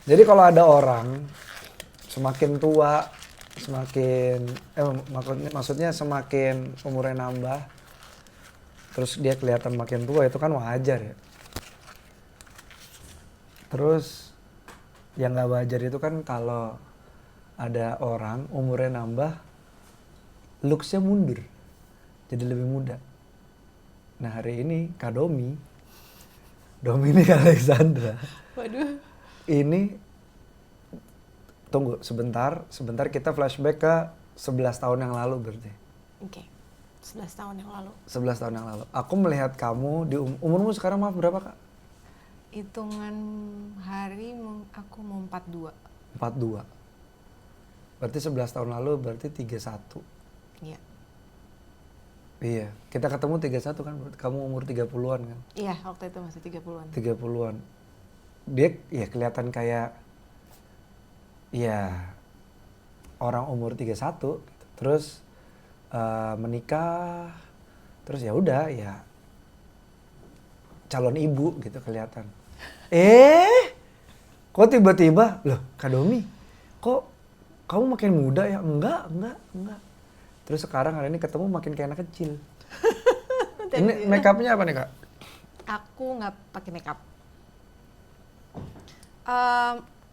Jadi kalau ada orang semakin tua, maksudnya semakin umurnya nambah, terus dia kelihatan makin tua, itu kan wajar ya. Terus yang nggak wajar itu kan kalau ada orang umurnya nambah, looks-nya mundur, jadi lebih muda. Nah hari ini Kak Dominik Alexandra, Waduh. ini tunggu sebentar kita flashback ke 11 tahun yang lalu berarti. Oke. 11 tahun yang lalu. 11 tahun yang lalu. Aku melihat kamu di umurmu sekarang maaf berapa Kak? Hitungan hari aku mau 42. 42. Berarti 11 tahun lalu berarti 31. Iya. Iya, kita ketemu 31 kan, kamu umur 30-an kan? Iya, waktu itu masih 30-an. 30-an. Dia ya kelihatan kayak ya orang umur 31 gitu. Terus menikah, terus ya udah ya calon ibu gitu kelihatan. Kok tiba-tiba, loh Kak Domi, kok kamu makin muda ya? Enggak. Terus sekarang hari ini ketemu makin kayak anak kecil. Ini make up-nya apa nih Kak? Aku nggak pakai makeup.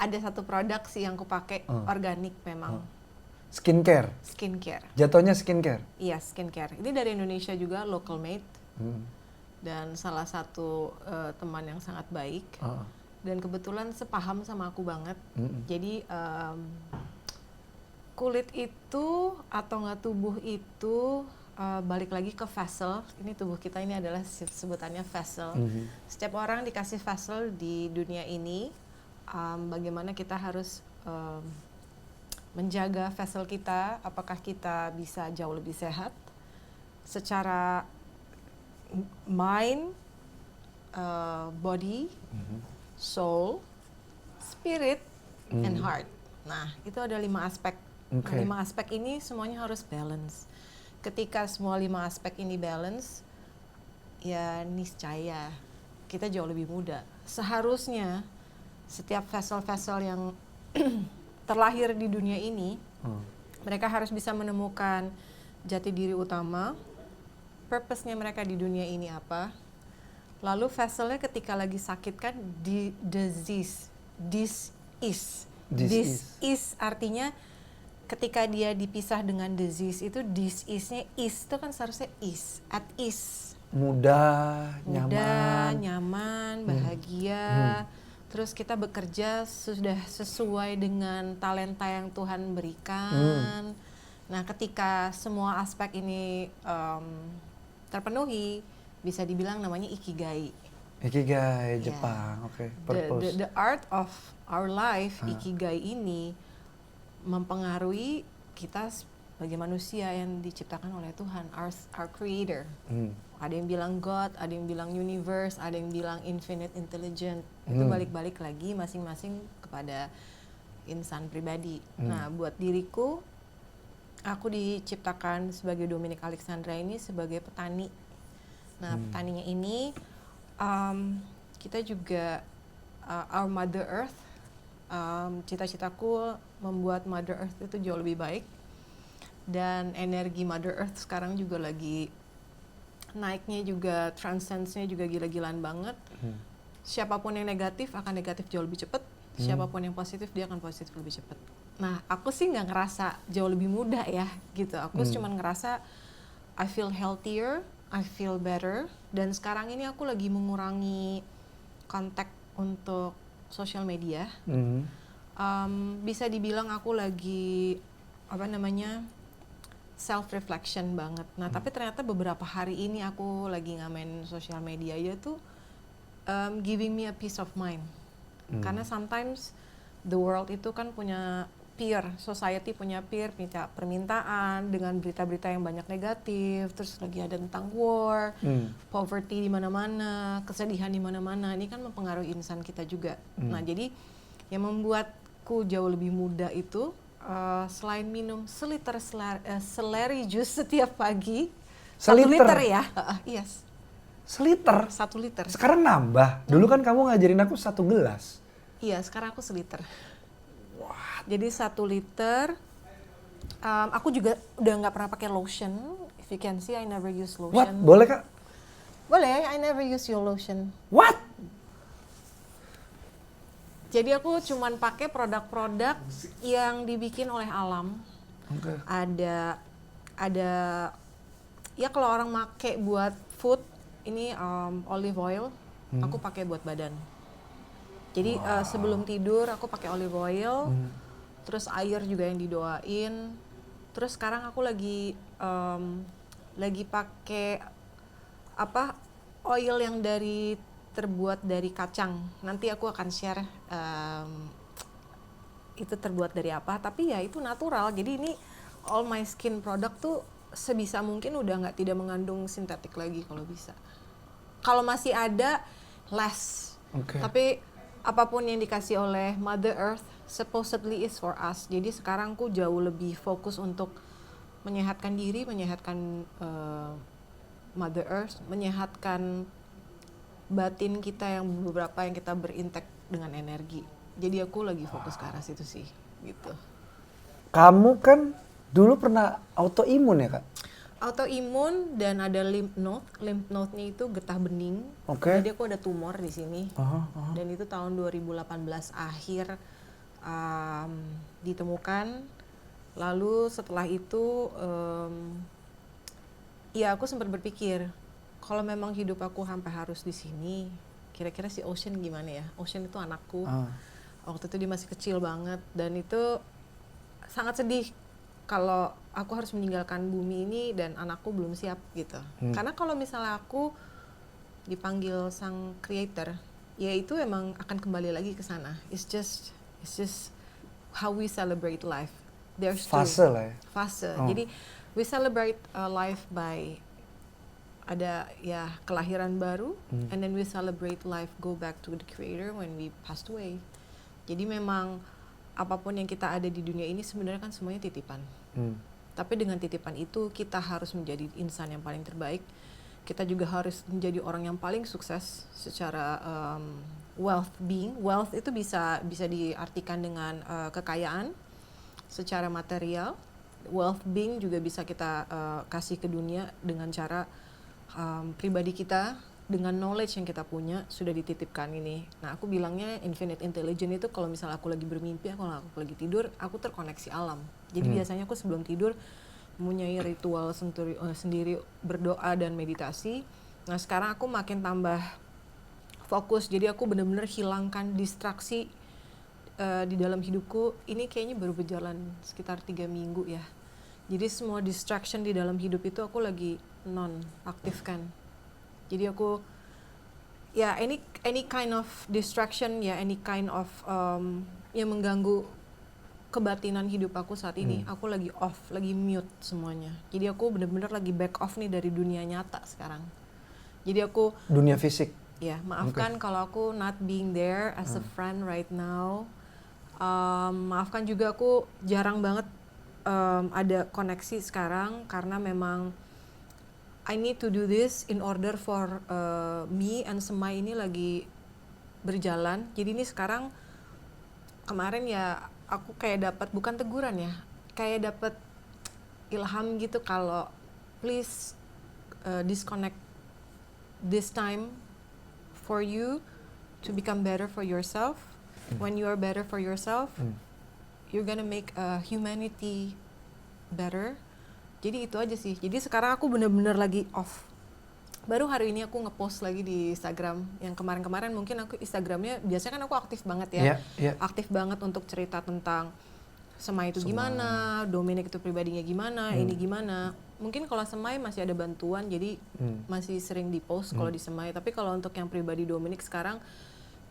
Ada satu produk sih yang aku pakai, organik memang. Skincare? Skincare. Jatuhnya skincare? Iya, skincare. Ini dari Indonesia juga, local made. Dan salah satu teman yang sangat baik. Dan kebetulan sepaham sama aku banget. Jadi kulit itu atau nggak tubuh itu balik lagi ke vessel. Ini tubuh kita ini adalah sebutannya vessel. Setiap orang dikasih vessel di dunia ini. Bagaimana kita harus menjaga vessel kita, apakah kita bisa jauh lebih sehat secara mind, body, soul, spirit, and heart. Nah, itu ada 5 aspek. Okay. Nah, 5 aspek ini semuanya harus balance. Ketika semua 5 aspek ini balance, ya niscaya kita jauh lebih muda. Seharusnya setiap vessel-vessel yang terlahir di dunia ini, mereka harus bisa menemukan jati diri utama, purpose-nya mereka di dunia ini apa. Lalu vesselnya ketika lagi sakit kan disease, this is artinya ketika dia dipisah dengan disease itu disease-nya is itu kan seharusnya is, at ease. Mudah, nyaman, bahagia. Terus kita bekerja sudah sesuai dengan talenta yang Tuhan berikan. Nah, ketika semua aspek ini terpenuhi, bisa dibilang namanya ikigai. Ikigai, Jepang, oke. Purpose. The art of our life, ikigai ini mempengaruhi kita sebagai manusia yang diciptakan oleh Tuhan, our creator. Ada yang bilang God, ada yang bilang universe, ada yang bilang infinite intelligent. Itu balik-balik lagi masing-masing kepada insan pribadi. Nah, buat diriku, aku diciptakan sebagai Dominik Alexandra ini sebagai petani. Nah, petaninya ini kita juga our Mother Earth. Cita-citaku membuat Mother Earth itu jauh lebih baik. Dan energi Mother Earth sekarang juga lagi naiknya juga, transcends-nya juga gila-gilaan banget. Siapapun yang negatif akan negatif jauh lebih cepat. Siapapun yang positif dia akan positif lebih cepat. Nah, aku sih nggak ngerasa jauh lebih muda ya gitu. Aku cuma ngerasa I feel healthier, I feel better. Dan sekarang ini aku lagi mengurangi kontak untuk sosial media. Bisa dibilang aku lagi self-reflection banget. Nah, tapi ternyata beberapa hari ini aku lagi ngamen sosial media aja tuh giving me a peace of mind. Karena sometimes the world itu kan punya peer, society punya peer, minta permintaan dengan berita-berita yang banyak negatif, terus lagi ada tentang war, poverty di mana-mana, kesedihan di mana-mana. Ini kan mempengaruhi insan kita juga. Nah, jadi yang membuatku jauh lebih muda itu selain minum seliter seleri jus setiap pagi, 1 liter ya, Seliter? 1 liter. Sekarang nambah. Dulu kan kamu ngajarin aku 1 gelas. Iya, sekarang aku seliter. Jadi 1 liter. Aku juga udah nggak pernah pakai lotion. If you can see, I never use lotion. What? Boleh Kak? Boleh, I never use your lotion. What? Jadi aku cuman pakai produk-produk yang dibikin oleh alam. Oke. Ada ya kalau orang make buat food ini olive oil, aku pakai buat badan. Jadi sebelum tidur aku pakai olive oil, terus air juga yang didoain. Terus sekarang aku lagi pakai oil yang terbuat dari kacang. Nanti aku akan share itu terbuat dari apa. Tapi ya itu natural. Jadi ini all my skin product tuh sebisa mungkin udah tidak mengandung sintetik lagi kalau bisa. Kalau masih ada less. Okay. Tapi apapun yang dikasih oleh Mother Earth supposedly is for us. Jadi sekarang aku jauh lebih fokus untuk menyehatkan diri, menyehatkan Mother Earth, menyehatkan batin kita yang beberapa yang kita berintek dengan energi. Jadi aku lagi fokus ke arah situ sih, gitu. Kamu kan dulu pernah autoimun ya Kak? Autoimun dan ada lymph node. Lymph node-nya itu getah bening. Oke. Jadi aku ada tumor di sini. Dan itu tahun 2018 akhir ditemukan. Lalu setelah itu ya aku sempat berpikir kalau memang hidup aku sampai harus di sini, kira-kira si Ocean gimana ya? Ocean itu anakku. Waktu itu dia masih kecil banget dan itu sangat sedih kalau aku harus meninggalkan bumi ini dan anakku belum siap gitu. Karena kalau misalnya aku dipanggil sang creator, ya itu emang akan kembali lagi ke sana. It's just how we celebrate life. There's Fase lah ya. Fase. Jadi we celebrate life by ada ya kelahiran baru, and then we celebrate life go back to the creator when we passed away. Jadi memang apapun yang kita ada di dunia ini sebenarnya kan semuanya titipan. Tapi dengan titipan itu kita harus menjadi insan yang paling terbaik. Kita juga harus menjadi orang yang paling sukses secara wealth being. Wealth itu bisa diartikan dengan kekayaan secara material. Wealth being juga bisa kita kasih ke dunia dengan cara pribadi kita, dengan knowledge yang kita punya sudah dititipkan ini. Nah aku bilangnya infinite intelligence itu kalau misalnya aku lagi bermimpi, kalau aku lagi tidur, aku terkoneksi alam. Jadi biasanya aku sebelum tidur mempunyai ritual sendiri berdoa dan meditasi. Nah sekarang aku makin tambah fokus, jadi aku benar-benar hilangkan distraksi di dalam hidupku. Ini kayaknya baru berjalan sekitar 3 minggu ya. Jadi semua distraction di dalam hidup itu aku lagi non-aktifkan. Jadi aku ya any kind of distraction ya, any kind of yang mengganggu kebatinan hidup aku saat ini, aku lagi off, lagi mute semuanya. Jadi aku benar-benar lagi back off nih dari dunia nyata sekarang. Jadi aku dunia fisik. Ya, maafkan kalau aku not being there as a friend right now. Maafkan juga aku jarang banget ada koneksi sekarang karena memang I need to do this in order for me and Semai ini lagi berjalan. Jadi ini sekarang kemarin ya aku kayak dapat bukan teguran ya, kayak dapat ilham gitu kalau please disconnect this time for you to become better for yourself. When you are better for yourself, you're gonna make humanity better. Jadi itu aja sih. Jadi sekarang aku bener-bener lagi off. Baru hari ini aku ngepost lagi di Instagram. Yang kemarin-kemarin mungkin aku Instagramnya, biasanya kan aku aktif banget ya. Aktif banget untuk cerita tentang Semai itu gimana, Dominic itu pribadinya gimana, ini gimana. Mungkin kalau Semai masih ada bantuan, jadi masih sering di-post kalau di Semai. Tapi kalau untuk yang pribadi Dominic sekarang,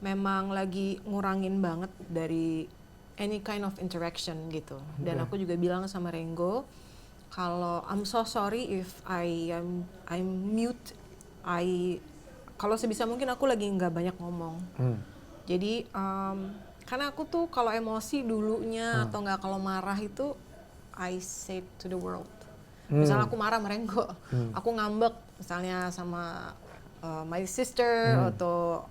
memang lagi ngurangin banget dari any kind of interaction gitu. Dan aku juga bilang sama Renggo, kalau I'm so sorry if I'm mute. Kalau sebisa mungkin aku lagi nggak banyak ngomong. Jadi karena aku tuh kalau emosi dulunya atau nggak kalau marah itu I say to the world. Misalnya aku marah sama Renggo, aku ngambek misalnya sama my sister atau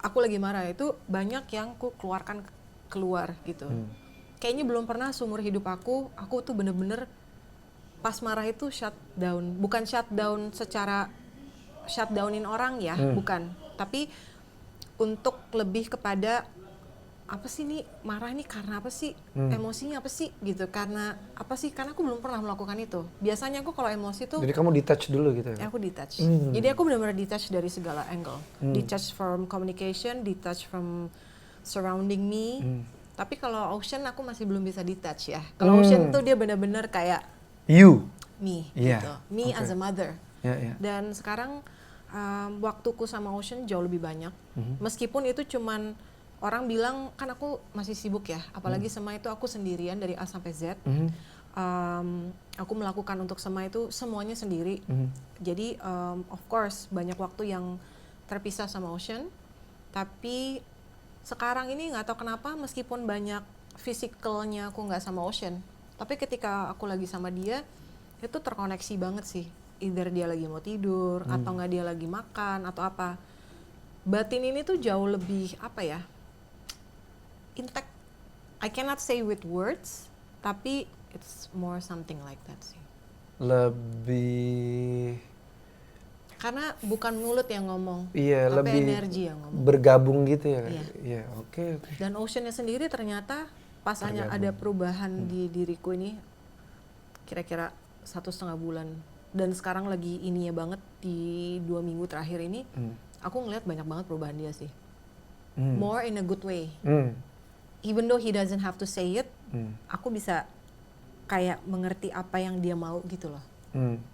aku lagi marah itu banyak yang ku keluarkan keluar gitu. Kayaknya belum pernah seumur hidup aku tuh bener-bener pas marah itu shutdown. Bukan shutdown secara shutdownin orang ya, bukan. Tapi untuk lebih kepada apa sih nih marah nih karena apa sih, emosinya apa sih gitu, karena apa sih, karena aku belum pernah melakukan itu. Biasanya aku kalau emosi tuh Jadi kamu detach dulu gitu ya? aku detach. Jadi aku benar-benar detach dari segala angle. Detach from communication, detach from surrounding me. Tapi kalau Ocean aku masih belum bisa detach ya. Kalau Ocean tuh dia benar-benar kayak You. me Iya, gitu. Me as a mother. Yeah. Dan sekarang waktuku sama Ocean jauh lebih banyak. Meskipun itu cuman orang bilang kan aku masih sibuk ya. Apalagi Sema itu aku sendirian dari A sampai Z. Aku melakukan untuk Sema itu semuanya sendiri. Jadi of course banyak waktu yang terpisah sama Ocean. Tapi sekarang ini nggak tahu kenapa meskipun banyak physicalnya aku nggak sama Ocean. Tapi ketika aku lagi sama dia itu terkoneksi banget sih. Either dia lagi mau tidur atau nggak dia lagi makan atau apa. Batin ini tuh jauh lebih apa ya? Intact. I cannot say with words, tapi it's more something like that sih. Lebih Karena bukan mulut yang ngomong, iya, tapi lebih energi yang ngomong. bergabung gitu ya. Iya. Iya, oke. Dan Oceannya sendiri ternyata pas hanya ada perubahan di diriku ini kira-kira 1,5 bulan. Dan sekarang lagi ini ya banget di 2 minggu terakhir ini, aku ngeliat banyak banget perubahan dia sih. More in a good way. Even though he doesn't have to say it, aku bisa kayak mengerti apa yang dia mau gitu loh.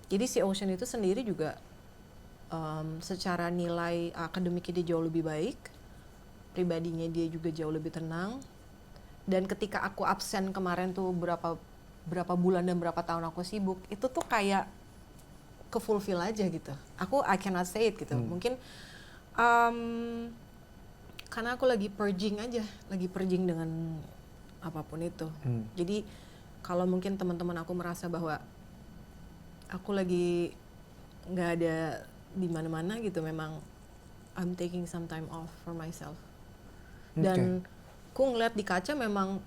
Jadi si Ocean itu sendiri juga secara nilai akademiknya dia jauh lebih baik, pribadinya dia juga jauh lebih tenang. Dan ketika aku absen kemarin tuh berapa bulan dan berapa tahun aku sibuk, itu tuh kayak ke fulfill aja gitu. I cannot say it gitu. Mungkin karena aku lagi purging aja, lagi purging dengan apapun itu. Jadi kalau mungkin teman-teman aku merasa bahwa aku lagi nggak ada di mana-mana gitu, memang I'm taking some time off for myself. Dan aku ngeliat di kaca memang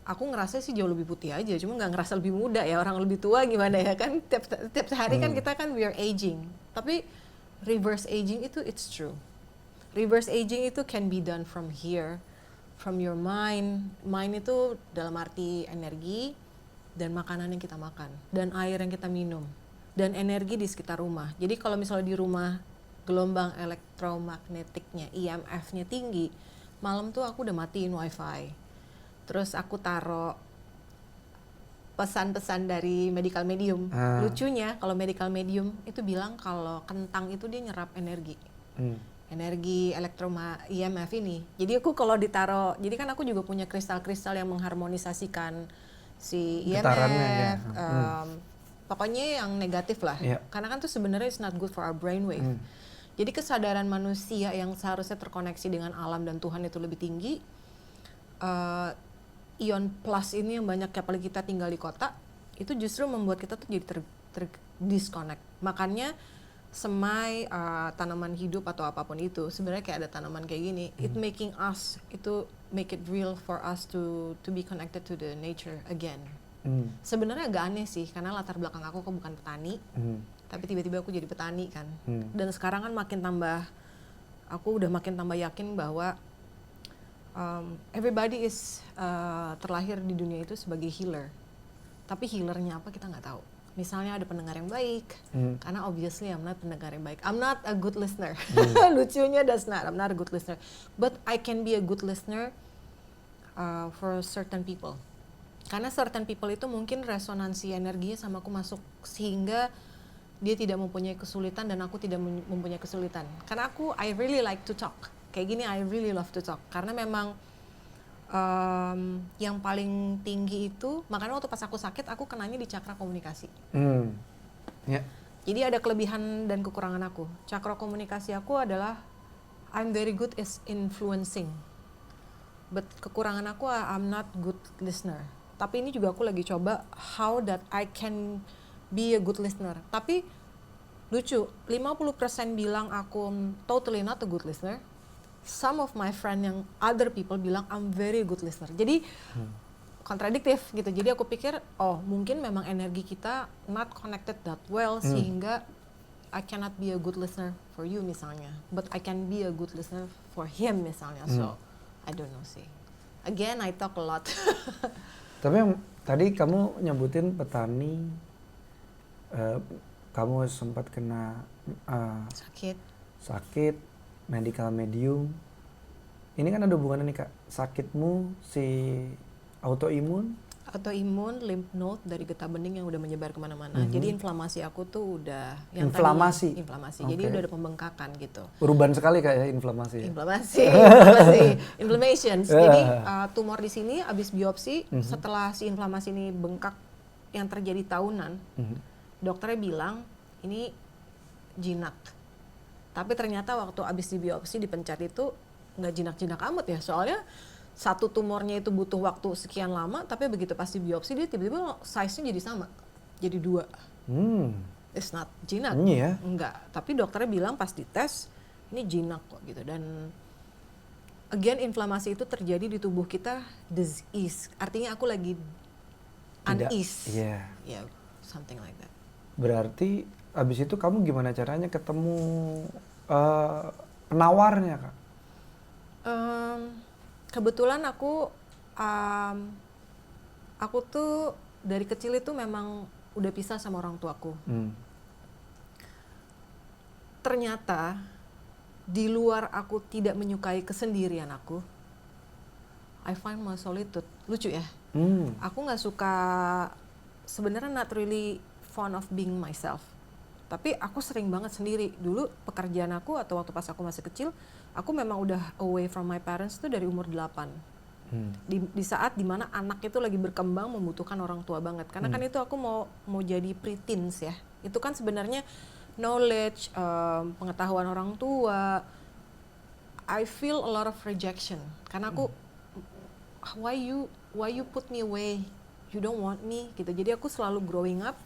aku ngerasa sih jauh lebih putih aja, cuma nggak ngerasa lebih muda ya, orang lebih tua gimana ya kan, tiap hari kan kita kan we are aging, tapi reverse aging itu it's true. Reverse aging itu can be done from here, from your mind. Mind itu dalam arti energi dan makanan yang kita makan dan air yang kita minum dan energi di sekitar rumah. Jadi kalau misalnya di rumah gelombang elektromagnetiknya, EMF-nya tinggi, malam tuh aku udah matiin wifi. Terus aku taruh pesan-pesan dari medical medium. Lucunya kalau medical medium itu bilang kalau kentang itu dia nyerap energi. Energi EMF ini. Jadi aku kalau ditaruh, jadi kan aku juga punya kristal-kristal yang mengharmonisasikan si EMF, pokoknya yang negatif lah. Karena kan tuh sebenarnya it's not good for our brainwave. Jadi kesadaran manusia yang seharusnya terkoneksi dengan alam dan Tuhan itu lebih tinggi. Ion plus ini yang banyak apalagi kita tinggal di kota, itu justru membuat kita tuh jadi disconnect. Makanya semai tanaman hidup atau apapun itu sebenarnya kayak ada tanaman kayak gini, it making us, itu make it real for us to be connected to the nature again. Sebenarnya agak aneh sih karena latar belakang aku bukan petani, tapi tiba-tiba aku jadi petani kan. Dan sekarang kan aku udah makin tambah yakin bahwa everybody is terlahir di dunia itu sebagai healer, tapi healernya apa kita nggak tahu. Misalnya ada pendengar yang baik, karena obviously I'm not pendengar yang baik. I'm not a good listener. Lucunya I'm not a good listener. But I can be a good listener for certain people. Karena certain people itu mungkin resonansi energinya sama aku masuk, sehingga dia tidak mempunyai kesulitan dan aku tidak mempunyai kesulitan. Karena I really like to talk. Kayak gini I really love to talk. Karena memang yang paling tinggi itu, makanya waktu pas aku sakit aku kenanya di cakra komunikasi. Jadi ada kelebihan dan kekurangan aku. Cakra komunikasi aku adalah I'm very good is influencing, but kekurangan aku I'm not good listener. Tapi ini juga aku lagi coba how that I can be a good listener. Tapi lucu, 50% bilang aku totally not a good listener, some of my friend yang other people bilang I'm very good listener. Jadi kontradiktif gitu. Jadi aku pikir mungkin memang energi kita not connected that well sehingga I cannot be a good listener for you misalnya, but I can be a good listener for him misalnya. So I don't know sih. Again I talk a lot. Tapi yang tadi kamu nyebutin petani, kamu sempat kena sakit, medical medium. Ini kan ada hubungannya nih Kak, sakitmu si autoimun, lymph node dari getah bening yang udah menyebar kemana-mana. Jadi inflamasi aku tuh udah yang inflamasi. Jadi udah ada pembengkakan gitu. Urban sekali Kak ya inflamasi. Inflammation. Jadi tumor di sini abis biopsi, setelah si inflamasi ini bengkak yang terjadi tahunan, dokternya bilang ini jinak. Tapi ternyata waktu abis dibiopsi dipencet itu nggak jinak-jinak amat ya, soalnya satu tumornya itu butuh waktu sekian lama, tapi begitu pas dibiopsi dia tiba-tiba size-nya jadi sama, jadi 2. It's not jinak. Ya? Enggak, tapi dokternya bilang pas dites ini jinak kok gitu. Dan again inflamasi itu terjadi di tubuh kita, disease, artinya aku lagi unease. Yeah, something like that. Berarti abis itu kamu gimana caranya ketemu penawarnya Kak? Kebetulan aku tuh dari kecil itu memang udah pisah sama orang tuaku. Ternyata di luar aku tidak menyukai kesendirian aku, I find my solitude. Lucu ya? Aku nggak suka, sebenarnya not really fond of being myself. Tapi aku sering banget sendiri. Dulu pekerjaan aku atau waktu pas aku masih kecil, aku memang udah away from my parents tuh dari umur 8. Di saat dimana anak itu lagi berkembang membutuhkan orang tua banget. Karena kan itu aku mau jadi preteens ya. Itu kan sebenarnya knowledge, pengetahuan orang tua. I feel a lot of rejection. Karena aku, why you put me away? You don't want me gitu. Jadi aku selalu growing up,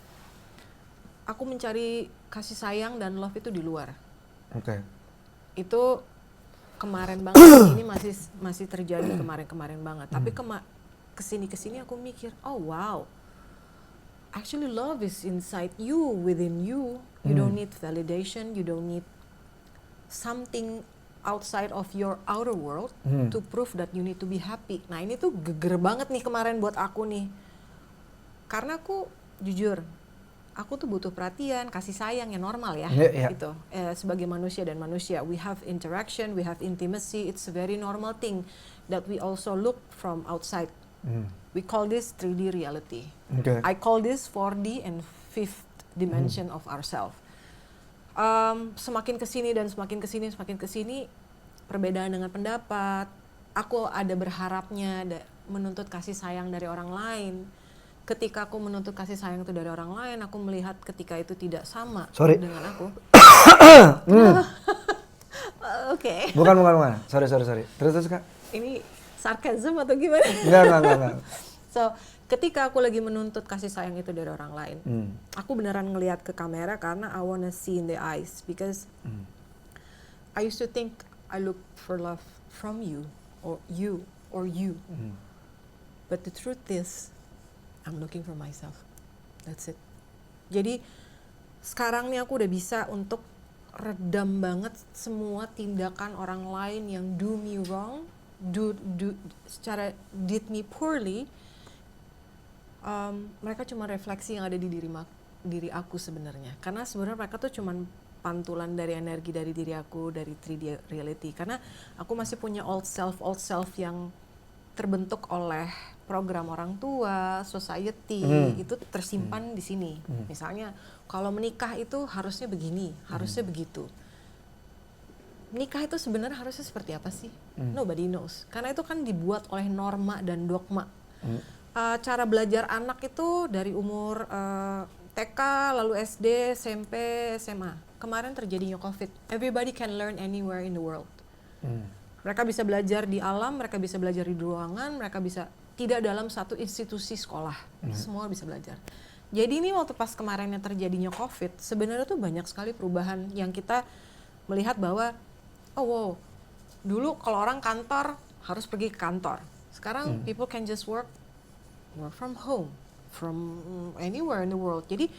aku mencari kasih sayang dan love itu di luar. Itu kemarin banget, ini masih terjadi kemarin banget. Tapi kesini aku mikir, oh wow, actually love is inside you, within you. You don't need validation, you don't need something outside of your outer world to prove that you need to be happy. Nah ini tuh geger banget nih kemarin buat aku nih. Karena aku jujur, aku tuh butuh perhatian, kasih sayang yang normal ya, gitu. Sebagai manusia dan manusia, we have interaction, we have intimacy. It's a very normal thing that we also look from outside. We call this 3D reality. I call this 4D and 5th dimension of ourselves. Semakin kesini, perbedaan dengan pendapat. Aku ada berharapnya, menuntut kasih sayang dari orang lain. Ketika aku menuntut kasih sayang itu dari orang lain, aku melihat ketika itu tidak sama dengan aku. Oke. Bukan. Sorry. Terus Kak. Ini sarkasm atau gimana? Enggak. So, ketika aku lagi menuntut kasih sayang itu dari orang lain, aku beneran ngelihat ke kamera karena I wanna see in the eyes, because I used to think I look for love from you or you. But the truth is, I'm looking for myself. That's it. Jadi sekarang nih aku udah bisa untuk redam banget semua tindakan orang lain yang do me wrong, secara did me poorly. Mereka cuma refleksi yang ada di diri aku sebenarnya. Karena sebenarnya mereka tuh cuma pantulan dari energi dari diri aku, dari 3D reality. Karena aku masih punya old self yang terbentuk oleh program orang tua, society, itu tersimpan di sini. Misalnya, kalau menikah itu harusnya begini, harusnya begitu. Menikah itu sebenarnya harusnya seperti apa sih? Nobody knows. Karena itu kan dibuat oleh norma dan dogma. Cara belajar anak itu dari umur TK, lalu SD, SMP, SMA. Kemarin terjadinya COVID. Everybody can learn anywhere in the world. Mereka bisa belajar di alam, mereka bisa belajar di ruangan, mereka bisa tidak dalam satu institusi sekolah. Semua bisa belajar. Jadi ini waktu pas kemarinnya terjadinya COVID, sebenarnya tuh banyak sekali perubahan yang kita melihat bahwa, oh wow, Dulu kalau orang kantor harus pergi ke kantor. Sekarang people can just work from home, from anywhere in the world. Jadi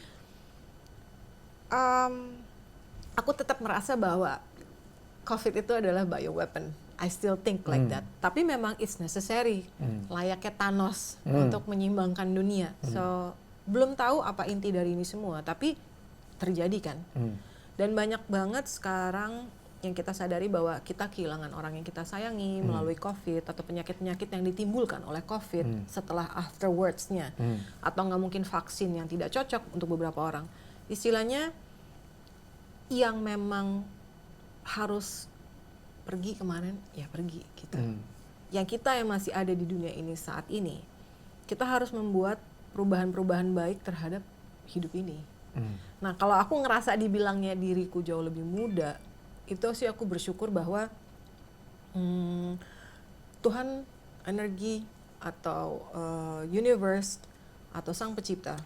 aku tetap merasa bahwa COVID itu adalah bioweapon. I still think like that. Tapi memang it's necessary, layaknya Thanos untuk menyeimbangkan dunia. So belum tahu apa inti dari ini semua, tapi terjadi kan. Dan banyak banget sekarang yang kita sadari bahwa kita kehilangan orang yang kita sayangi melalui COVID atau penyakit-penyakit yang ditimbulkan oleh COVID setelah afterwards-nya. Atau nggak mungkin vaksin yang tidak cocok untuk beberapa orang. Istilahnya yang memang harus pergi kemarin, ya pergi gitu. Yang kita yang masih ada di dunia ini saat ini, kita harus membuat perubahan-perubahan baik terhadap hidup ini. Nah, kalau aku ngerasa dibilangnya diriku jauh lebih muda, itu sih aku bersyukur bahwa Tuhan, energi, atau universe, atau Sang Pencipta,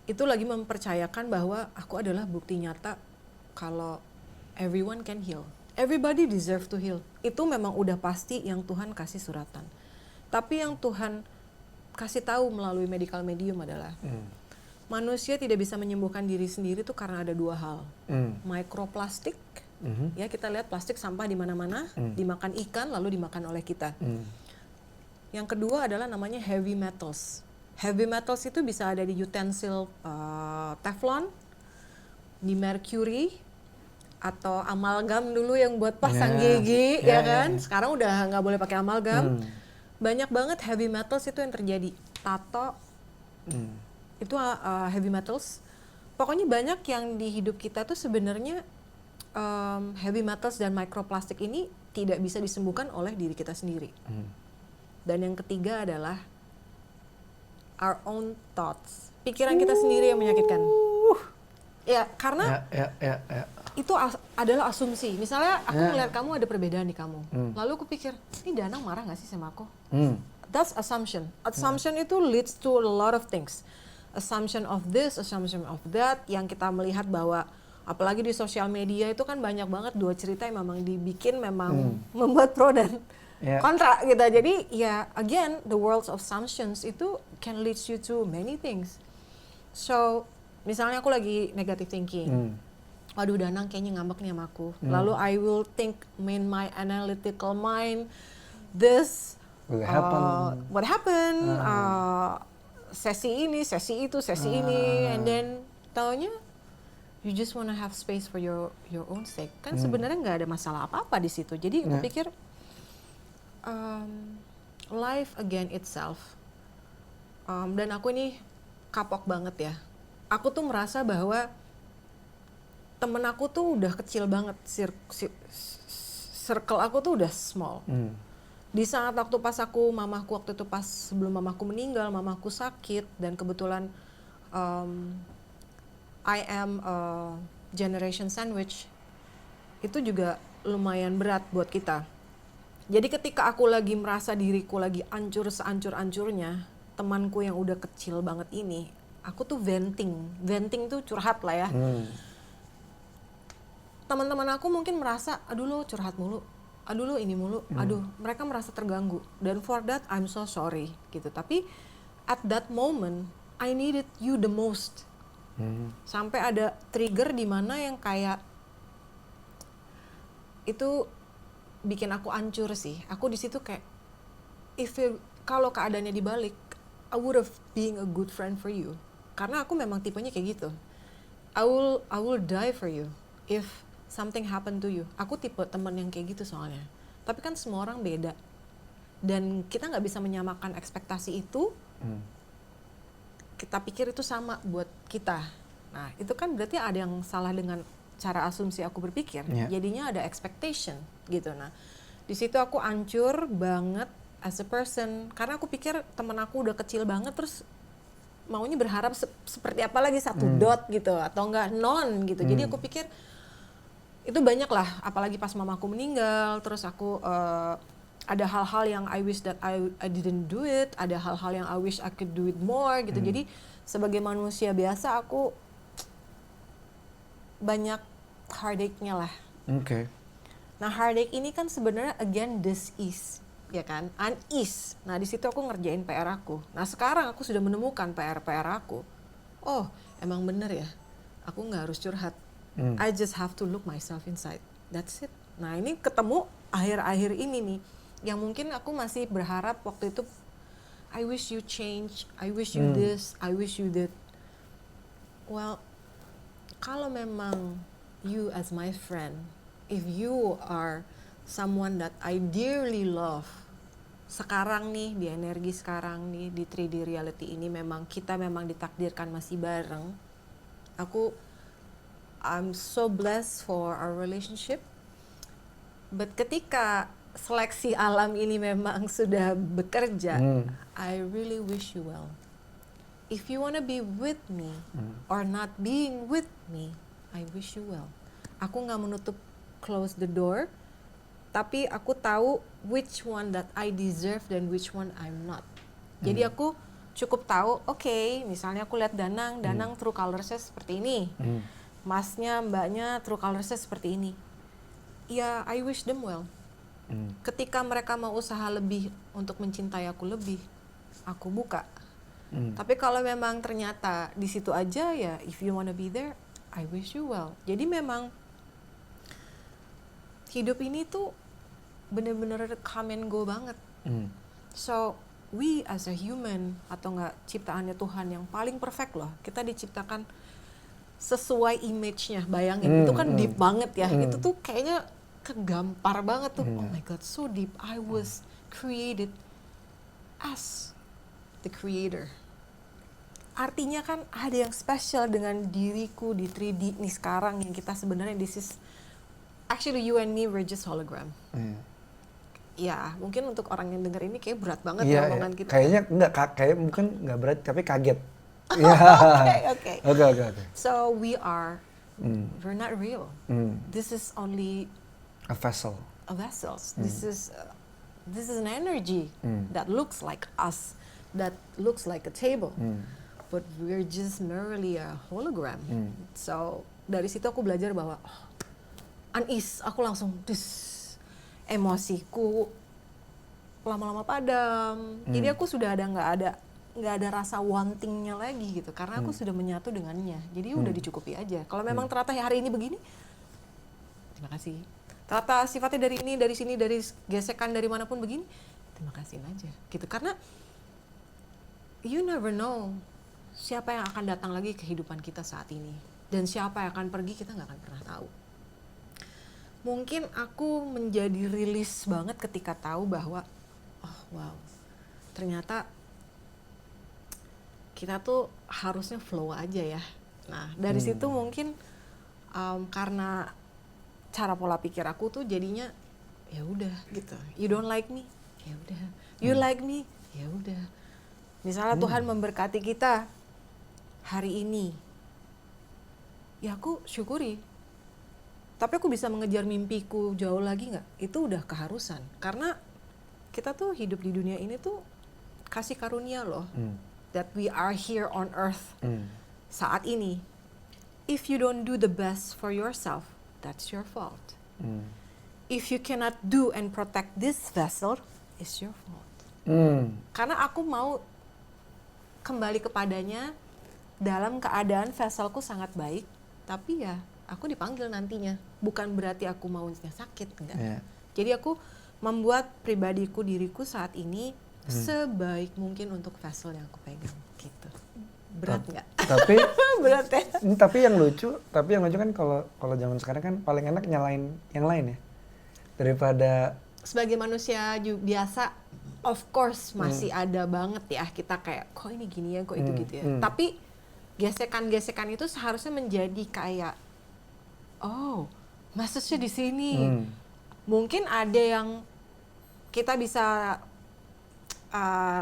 itu lagi mempercayakan bahwa aku adalah bukti nyata kalau everyone can heal. Everybody deserve to heal. Itu memang udah pasti yang Tuhan kasih suratan. Tapi yang Tuhan kasih tahu melalui medical medium adalah manusia tidak bisa menyembuhkan diri sendiri tuh karena ada dua hal. Mikroplastik, ya kita lihat plastik sampah di mana-mana, dimakan ikan lalu dimakan oleh kita. Yang kedua adalah namanya heavy metals. Heavy metals itu bisa ada di utensil Teflon, di mercury, atau amalgam dulu yang buat pasang gigi, ya kan? Sekarang udah nggak boleh pakai amalgam. Banyak banget heavy metals itu yang terjadi. Tato, itu heavy metals. Pokoknya banyak yang di hidup kita tuh sebenarnya heavy metals dan microplastic ini tidak bisa disembuhkan oleh diri kita sendiri. Dan yang ketiga adalah our own thoughts. Pikiran kita sendiri yang menyakitkan. Ya, karena itu adalah asumsi. Misalnya aku melihat kamu ada perbedaan di kamu. Lalu aku pikir, ini Danang marah gak sih sama aku? That's assumption. Assumption itu leads to a lot of things. Assumption of this, assumption of that, yang kita melihat bahwa apalagi di sosial media itu kan banyak banget dua cerita yang memang dibikin memang membuat pro dan kontra gitu. Jadi ya again, the world of assumptions itu can lead you to many things. So misalnya aku lagi negative thinking, waduh Danang kayaknya ngambek nih sama aku. Lalu I will think in my analytical mind, this what happened, sesi ini, sesi itu, sesi ini, and then taunya you just wanna have space for your own sake. Kan sebenarnya nggak ada masalah apa-apa di situ. Jadi aku pikir life again itself. Dan aku ini kapok banget ya. Aku tuh merasa bahwa temen aku tuh udah kecil banget, circle aku tuh udah small. Di saat waktu pas mamaku waktu itu pas sebelum mamaku meninggal, mamaku sakit dan kebetulan I am a generation sandwich, itu juga lumayan berat buat kita. Jadi ketika aku lagi merasa diriku lagi hancur sehancur-hancurnya, temanku yang udah kecil banget ini, aku tuh venting tuh curhat lah ya. Teman-teman aku mungkin merasa, aduh lo curhat mulu, aduh lo ini mulu, aduh mereka merasa terganggu. Dan for that I'm so sorry gitu. Tapi at that moment I needed you the most. Sampai ada trigger di mana yang kayak itu bikin aku hancur sih. Aku di situ kayak kalau keadaannya dibalik, I would have been a good friend for you. Karena aku memang tipenya kayak gitu. I will die for you if something happen to you. Aku tipe teman yang kayak gitu soalnya. Tapi kan semua orang beda. Dan kita nggak bisa menyamakan ekspektasi itu. Kita pikir itu sama buat kita. Nah, itu kan berarti ada yang salah dengan cara asumsi aku berpikir. Jadinya ada expectation gitu. Nah, di situ aku hancur banget as a person karena aku pikir temen aku udah kecil banget terus maunya berharap seperti apa lagi satu dot gitu atau enggak non gitu. Jadi aku pikir itu banyak lah, apalagi pas mamaku meninggal, terus aku ada hal-hal yang I wish that I didn't do it, ada hal-hal yang I wish I could do it more gitu. Jadi sebagai manusia biasa aku banyak heartache-nya lah. Nah, heartache ini kan sebenarnya again dis-ease, ya kan? Unease. Nah, di situ aku ngerjain PR aku. Nah, sekarang aku sudah menemukan PR aku. Oh, emang bener ya. Aku nggak harus curhat. I just have to look myself inside. That's it. Nah, ini ketemu akhir-akhir ini nih, yang mungkin aku masih berharap waktu itu, I wish you change, I wish you this, I wish you that. Well, kalau memang you as my friend, if you are someone that I dearly love, sekarang nih, di energi sekarang nih, di 3D reality ini memang kita memang ditakdirkan masih bareng. I'm so blessed for our relationship. But ketika seleksi alam ini memang sudah bekerja, I really wish you well. If you wanna be with me or not being with me, I wish you well. Aku nggak menutup close the door, tapi aku tahu which one that I deserve dan which one I'm not. Jadi aku cukup tahu, oke, misalnya aku lihat Danang true colorsnya seperti ini, Masnya, Mbaknya true colorsnya seperti ini. Ya, I wish them well. Ketika mereka mau usaha lebih untuk mencintai aku lebih, aku buka. Tapi kalau memang ternyata di situ aja, ya if you wanna be there, I wish you well. Jadi memang hidup ini tuh bener-bener come and go banget. So we as a human, atau enggak ciptaannya Tuhan yang paling perfect loh. Kita diciptakan sesuai image-nya. Bayangin, itu kan deep banget ya. Itu tuh kayaknya kegampar banget tuh. Oh my God, so deep. I was created as the creator. Artinya kan ada yang spesial dengan diriku di 3D nih sekarang, yang kita sebenarnya this is actually you and me, we're just hologram. Ya, mungkin untuk orang yang denger ini kayak berat banget ya omongan kita. Kayaknya kayak mungkin nggak berat tapi kaget. Oke. So we are, we're not real. This is only a vessel. This is an energy that looks like us, that looks like a table. But we're just merely a hologram. So dari situ aku belajar bahwa unease, aku langsung emosiku lama-lama padam. Jadi aku sudah nggak ada rasa wantingnya lagi gitu, karena aku sudah menyatu dengannya. Jadi udah dicukupi aja. Kalau memang ternyata hari ini begini, terima kasih. Ternyata sifatnya dari ini, dari sini, dari gesekan dari manapun begini, terima kasih aja gitu. Karena you never know siapa yang akan datang lagi ke kehidupan kita saat ini, dan siapa yang akan pergi kita nggak akan pernah tahu. Mungkin aku menjadi rilis banget ketika tahu bahwa oh wow, ternyata kita tuh harusnya flow aja ya. Nah dari situ mungkin karena cara pola pikir aku tuh jadinya ya udah gitu. You don't like me, ya udah. You like me, ya udah. Misalnya Tuhan memberkati kita hari ini, ya aku syukuri. Tapi aku bisa mengejar mimpiku jauh lagi nggak? Itu udah keharusan. Karena kita tuh hidup di dunia ini tuh kasih karunia loh. That we are here on earth saat ini. If you don't do the best for yourself, that's your fault. If you cannot do and protect this vessel, it's your fault. Karena aku mau kembali kepadanya dalam keadaan vesselku sangat baik, tapi ya aku dipanggil nantinya. Bukan berarti aku maunya sakit, enggak. Jadi aku membuat pribadiku, diriku saat ini sebaik mungkin untuk vessel yang aku pegang gitu. Berat nggak? Tapi berat ya. Tapi yang lucu kan kalau zaman sekarang kan paling enak nyalain yang lain ya, daripada sebagai manusia biasa, of course masih ada banget ya kita kayak kok ini gini ya, kok itu gitu ya. Tapi gesekan-gesekan itu seharusnya menjadi kayak oh, message-nya di sini. Mungkin ada yang kita bisa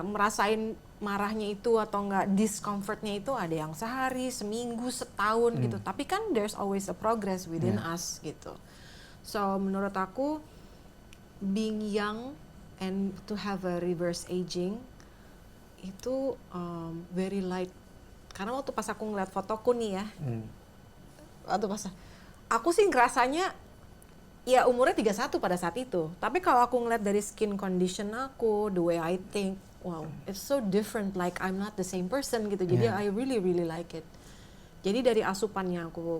merasain marahnya itu atau enggak discomfortnya itu, ada yang sehari, seminggu, setahun gitu. Tapi kan there's always a progress within us gitu. So menurut aku being young and to have a reverse aging itu very light. Karena waktu pas aku ngeliat fotoku nih ya, waktu pas aku sih ngerasanya ya umurnya 31 pada saat itu. Tapi kalau aku ngeliat dari skin condition aku, the way I think, wow, it's so different, like I'm not the same person gitu. Jadi Yeah. I really really like it. Jadi dari asupannya aku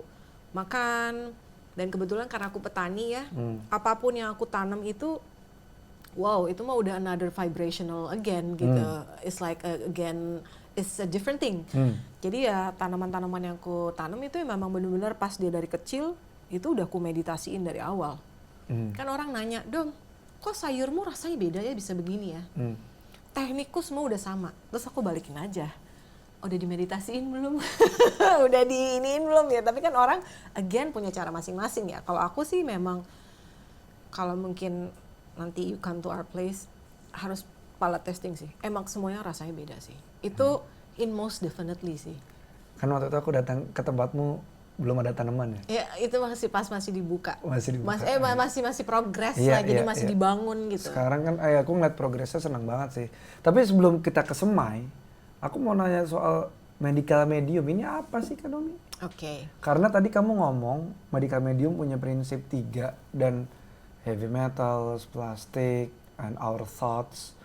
makan, dan kebetulan karena aku petani ya, apapun yang aku tanam itu, wow, itu mah udah another vibrational again gitu. It's like again, it's a different thing. Jadi ya tanaman-tanaman yang aku tanam itu ya memang benar-benar pas dia dari kecil itu udah aku meditasiin dari awal. Kan orang nanya, Dom, kok sayurmu rasanya beda ya bisa begini ya? Teknikku semua udah sama. Terus aku balikin aja. Udah dimeditasiin belum? Udah diiniin belum ya? Tapi kan orang again punya cara masing-masing ya. Kalau aku sih memang kalau mungkin nanti you come to our place harus palate testing sih. Emang semuanya rasanya beda sih. Itu in most definitely sih. Kan waktu itu aku datang ke tempatmu belum ada tanaman ya? Ya itu masih dibuka. Masih dibuka. Masih progres Iya, lah. Jadi iya, masih iya. dibangun gitu. Sekarang kan aku ngeliat progresnya senang banget sih. Tapi sebelum kita ke Semai, aku mau nanya soal medical medium. Ini apa sih Kak Domi? Oke. Karena tadi kamu ngomong medical medium punya prinsip 3 dan heavy metals, plastik, and our thoughts.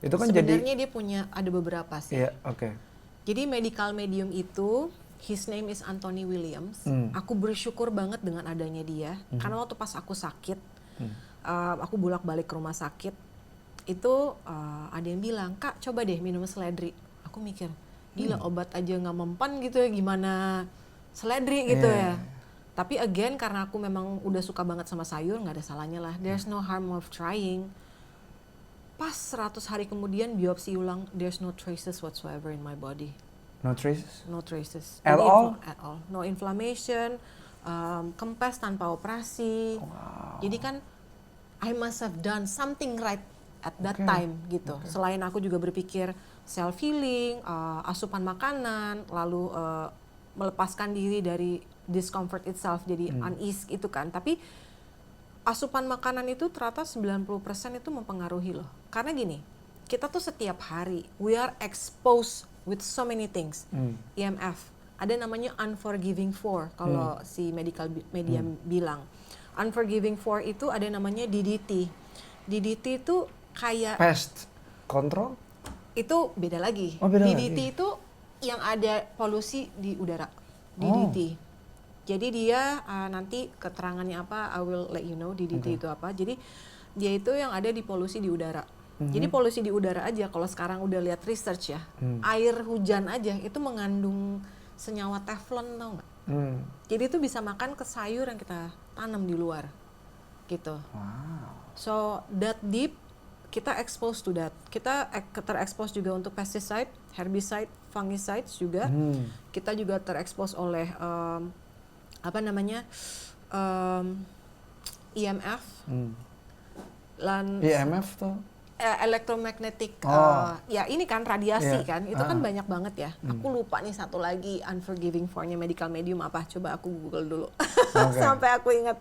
Itu kan Sebenarnya jadi dia punya ada beberapa sih. iya, oke. Jadi medical medium itu, his name is Anthony Williams. Aku bersyukur banget dengan adanya dia. Karena waktu pas aku sakit, aku bolak-balik ke rumah sakit, itu ada yang bilang, Kak coba deh minum seledri. Aku mikir, gila obat aja nggak mempan gitu ya, gimana seledri gitu ya. Tapi again karena aku memang udah suka banget sama sayur, nggak ada salahnya lah. There's no harm of trying. Pas 100 hari kemudian biopsi ulang, there's no traces whatsoever in my body. No traces? No traces. At Jadi all? At all. No inflammation, kempes tanpa operasi. Jadi kan I must have done something right at that time gitu. Selain aku juga berpikir self healing, asupan makanan, lalu melepaskan diri dari discomfort itself, jadi unease itu kan. Tapi asupan makanan itu ternyata 90% itu mempengaruhi loh. Karena gini, kita tuh setiap hari we are exposed with so many things. IMF, ada namanya unforgiving 4 kalau si medical media bilang. Unforgiving 4 itu ada namanya DDT. DDT itu kayak Pest control? itu beda lagi. Oh, beda DDT lagi. itu yang ada polusi di udara. DDT. Jadi dia nanti keterangannya apa, I will let you know DDT itu apa. Jadi dia itu yang ada di polusi di udara. Jadi polusi di udara aja kalau sekarang udah lihat research ya, air hujan aja itu mengandung senyawa teflon, tau nggak? Jadi itu bisa makan ke sayur yang kita tanam di luar, gitu. So that deep kita exposed to that. Kita terekspos juga untuk pesticide, herbicide, fungicides juga. Kita juga terekspos oleh IMF. IMF tuh? Electromagnetic, ya ini kan radiasi kan, itu kan banyak banget ya. Aku lupa nih satu lagi unforgiving 4-nya medical medium apa, coba aku google dulu sampai aku ingat.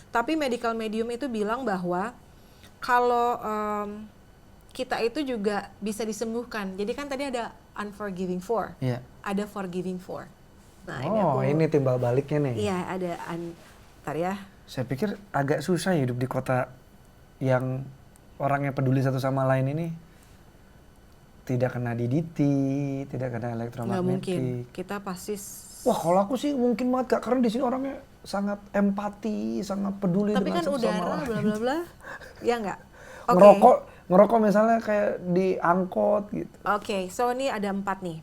Tapi medical medium itu bilang bahwa kalau kita itu juga bisa disembuhkan. Jadi kan tadi ada unforgiving 4, ada forgiving 4. Nah, ini timbal baliknya nih. Iya ada, ntar ya. Saya pikir agak susah hidup di kota yang orang yang peduli satu sama lain ini tidak kena DDT, tidak kena elektromagnetik. Nggak mungkin, kita pasti. Wah kalau aku sih mungkin banget Kak, karena di sini orangnya sangat empati, sangat peduli Tapi dengan kan satu sama udara, lain. bla bla bla, ya nggak? Ngerokok misalnya kayak di angkot gitu. Oke, so ini ada 4 nih.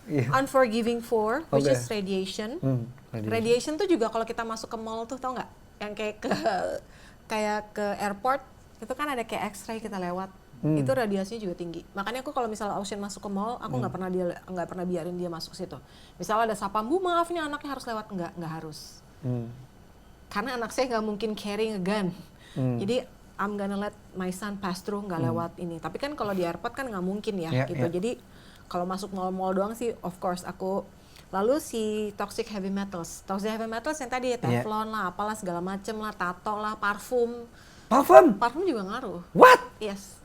Iya. Unforgiving 4, which is radiation. Radiation Tuh juga kalau kita masuk ke mall tuh, tau nggak? Yang kayak ke airport, itu kan ada kayak X-ray kita lewat. Itu radiasinya juga tinggi. Makanya aku kalau misalnya Ocean masuk ke mall, aku nggak pernah biarin dia masuk situ. Misalnya ada sapam, Bu maaf nih anaknya harus lewat, nggak harus. Karena anak saya nggak mungkin carrying a gun. Jadi I'm gonna let my son pass through, nggak lewat ini. Tapi kan kalau di airport kan nggak mungkin ya, gitu. Jadi kalau masuk mall-mall doang sih, of course aku. Lalu si toxic heavy metals yang tadi ya, teflon lah, apalah segala macem lah, tato lah, parfum. Parfum juga ngaruh. What? Yes.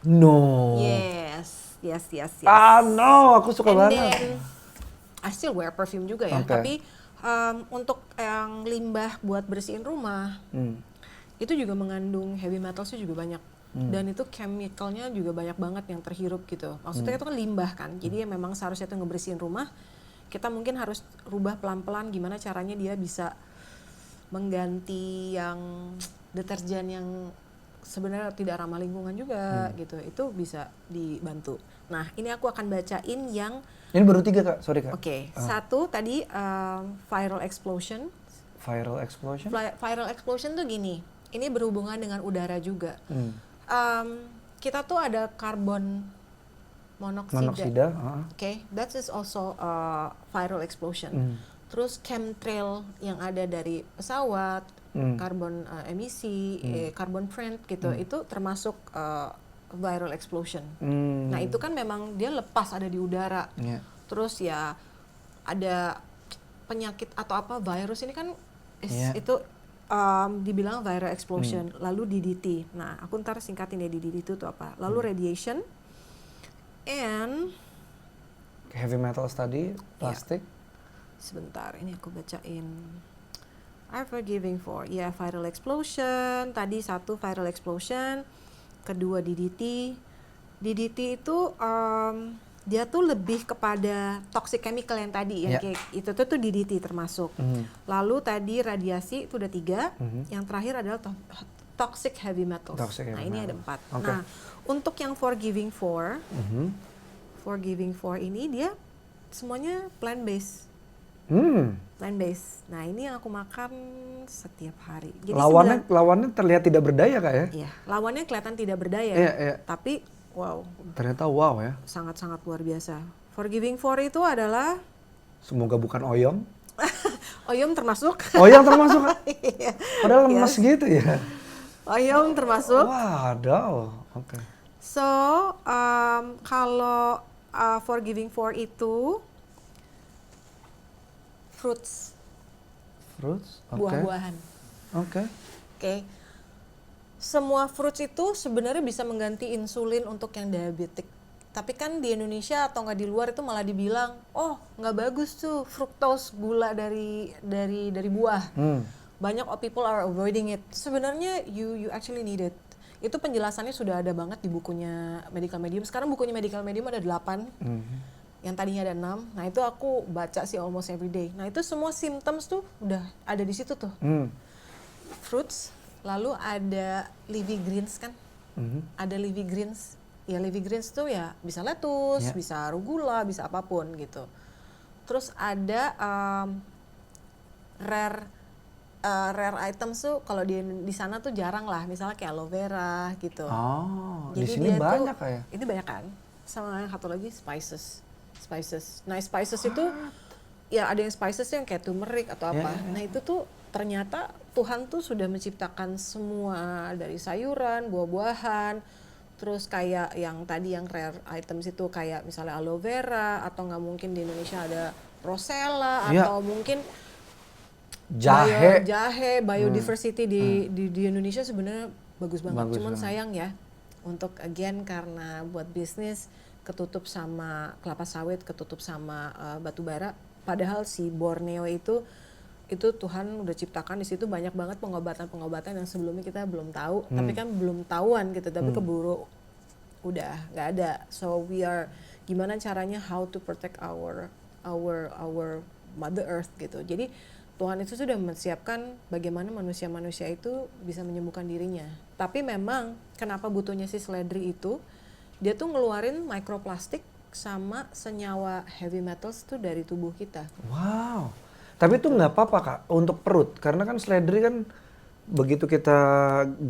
No. Yes. No, aku suka banget. Then, I still wear perfume juga ya. Tapi untuk yang limbah buat bersihin rumah, itu juga mengandung heavy metals juga banyak. Dan itu chemicalnya juga banyak banget yang terhirup gitu. Maksudnya itu kan limbah kan. Jadi memang seharusnya itu ngebersihin rumah. Kita mungkin harus rubah pelan-pelan gimana caranya dia bisa mengganti yang deterjen yang sebenarnya tidak ramah lingkungan juga gitu. Itu bisa dibantu. Nah, ini aku akan bacain yang Ini baru 3 Kak, sorry Kak. Oke, satu tadi viral explosion. Viral explosion? Viral explosion tuh gini, ini berhubungan dengan udara juga. Kita tuh ada karbon monoksida. Oke, that is also viral explosion. Terus chemtrail yang ada dari pesawat, karbon emisi, carbon print gitu, itu termasuk viral explosion. Nah itu kan memang dia lepas ada di udara. Terus ya ada penyakit atau apa virus ini kan itu dibilang viral explosion. Lalu DDT. Nah aku ntar singkatin ya DDT itu apa. Lalu radiation and heavy metals tadi, plastik. Sebentar, ini aku bacain. Are forgiving for, ya viral explosion. Tadi satu viral explosion, kedua DDT. DDT itu dia tuh lebih kepada toxic chemical yang tadi, yang kayak itu tuh DDT termasuk. Lalu tadi radiasi itu udah 3. Yang terakhir adalah toxic heavy metals. Nah ini ada 4. Nah untuk yang forgiving for, forgiving for ini dia semuanya plant based. Plant based. Nah ini yang aku makan setiap hari. Jadi lawannya terlihat tidak berdaya Kak ya? Iya, lawannya kelihatan tidak berdaya. Tapi wow. Ternyata wow ya. Sangat-sangat luar biasa. Forgiving for itu adalah. Semoga bukan oyong. Oyong termasuk. Oyong termasuk. Padahal lemas gitu ya. Oyong termasuk. Waduh. Oke. So kalau forgiving for itu fruits, buah-buahan. Oke. Semua fruits itu sebenarnya bisa mengganti insulin untuk yang diabetik. Tapi kan di Indonesia atau nggak di luar itu malah dibilang, oh nggak bagus tuh fructose, gula dari buah. Banyak people are avoiding it. Sebenarnya you actually need it. Itu penjelasannya sudah ada banget di bukunya Medical Medium. Sekarang bukunya Medical Medium ada 8. Yang tadinya ada 6, nah itu aku baca sih almost every day. Nah itu semua symptoms tuh udah ada di situ tuh. Fruits, lalu ada leafy greens kan, ada leafy greens. Ya leafy greens tuh ya bisa lettuce, bisa arugula, bisa apapun gitu. Terus ada rare items tuh kalau di sana tuh jarang lah, misalnya kayak aloe vera gitu. Jadi di sini banyak kayak. Ini banyak kan. Sama yang satu lagi spices. Nah spices itu ya ada yang spices yang kayak turmeric atau apa. Nah itu tuh ternyata Tuhan tuh sudah menciptakan semua dari sayuran, buah-buahan. Terus kayak yang tadi yang rare items itu kayak misalnya aloe vera atau nggak mungkin di Indonesia ada rosella atau mungkin jahe biodiversity di Indonesia sebenarnya bagus banget. Cuman sayang ya untuk again karena buat bisnis ketutup sama kelapa sawit, ketutup sama batu bara. Padahal si Borneo itu Tuhan udah ciptakan di situ banyak banget pengobatan yang sebelumnya kita belum tahu, tapi kan belum tahuan gitu, tapi keburu udah nggak ada. So we are gimana caranya how to protect our Mother Earth gitu. Jadi Tuhan itu sudah menyiapkan bagaimana manusia-manusia itu bisa menyembuhkan dirinya. Tapi memang kenapa butuhnya si seledri itu? Dia tuh ngeluarin mikroplastik sama senyawa heavy metals tuh dari tubuh kita. Wow. Tapi itu nggak apa-apa Kak untuk perut, karena kan seledri kan begitu kita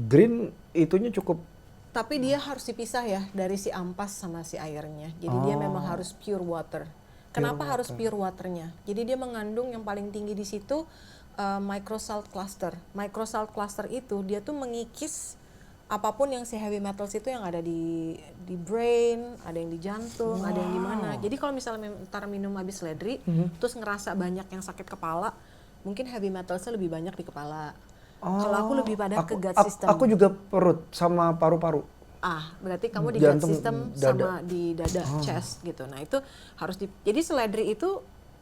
green itunya cukup. Tapi dia harus dipisah ya dari si ampas sama si airnya. Jadi dia memang harus pure water. Kenapa harus pure waternya? Jadi dia mengandung yang paling tinggi di situ microsalt cluster. Microsalt cluster itu dia tuh mengikis apapun yang si heavy metals itu yang ada di brain, ada yang di jantung, ada yang di mana. Jadi kalau misalnya ntar minum habis seledri, terus ngerasa banyak yang sakit kepala, mungkin heavy metalsnya lebih banyak di kepala. Kalau aku lebih pada ke gut system. Aku juga perut sama paru-paru. Berarti kamu di gut system sama di dada, chest gitu. Nah itu harus jadi seledri itu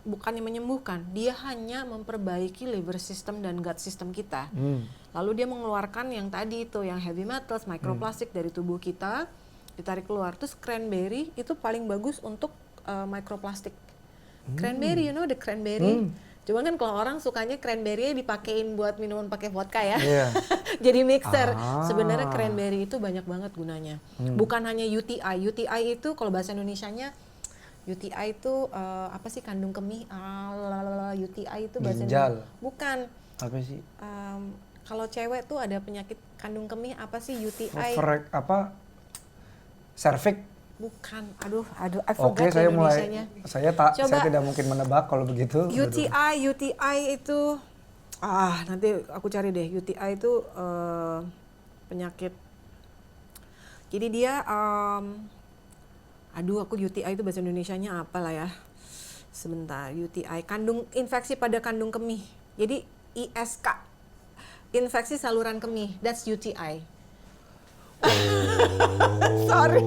bukannya menyembuhkan, dia hanya memperbaiki liver system dan gut system kita. Lalu dia mengeluarkan yang tadi itu, yang heavy metals, microplastic dari tubuh kita, ditarik keluar. Terus cranberry itu paling bagus untuk microplastic. Cranberry, you know the cranberry? Cuman kan kalau orang sukanya cranberry dipakein buat minuman pakai vodka ya. Iya. Jadi mixer. Sebenarnya cranberry itu banyak banget gunanya. Bukan hanya UTI. UTI itu kalau bahasa Indonesianya UTI itu apa sih, kandung kemih? UTI itu bahasa Ginjal. Bukan. Apa sih? Kalau cewek tuh ada penyakit kandung kemih apa sih UTI? Cervix. Bukan. Aduh, I Oke, forgot saya Indonesianya. saya tidak mungkin menebak kalau begitu. UTI itu nanti aku cari deh. UTI itu penyakit. Jadi dia aku UTI itu bahasa Indonesianya apa lah ya. Sebentar, UTI infeksi pada kandung kemih. Jadi ISK. Infeksi saluran kemih. That's UTI. Sorry,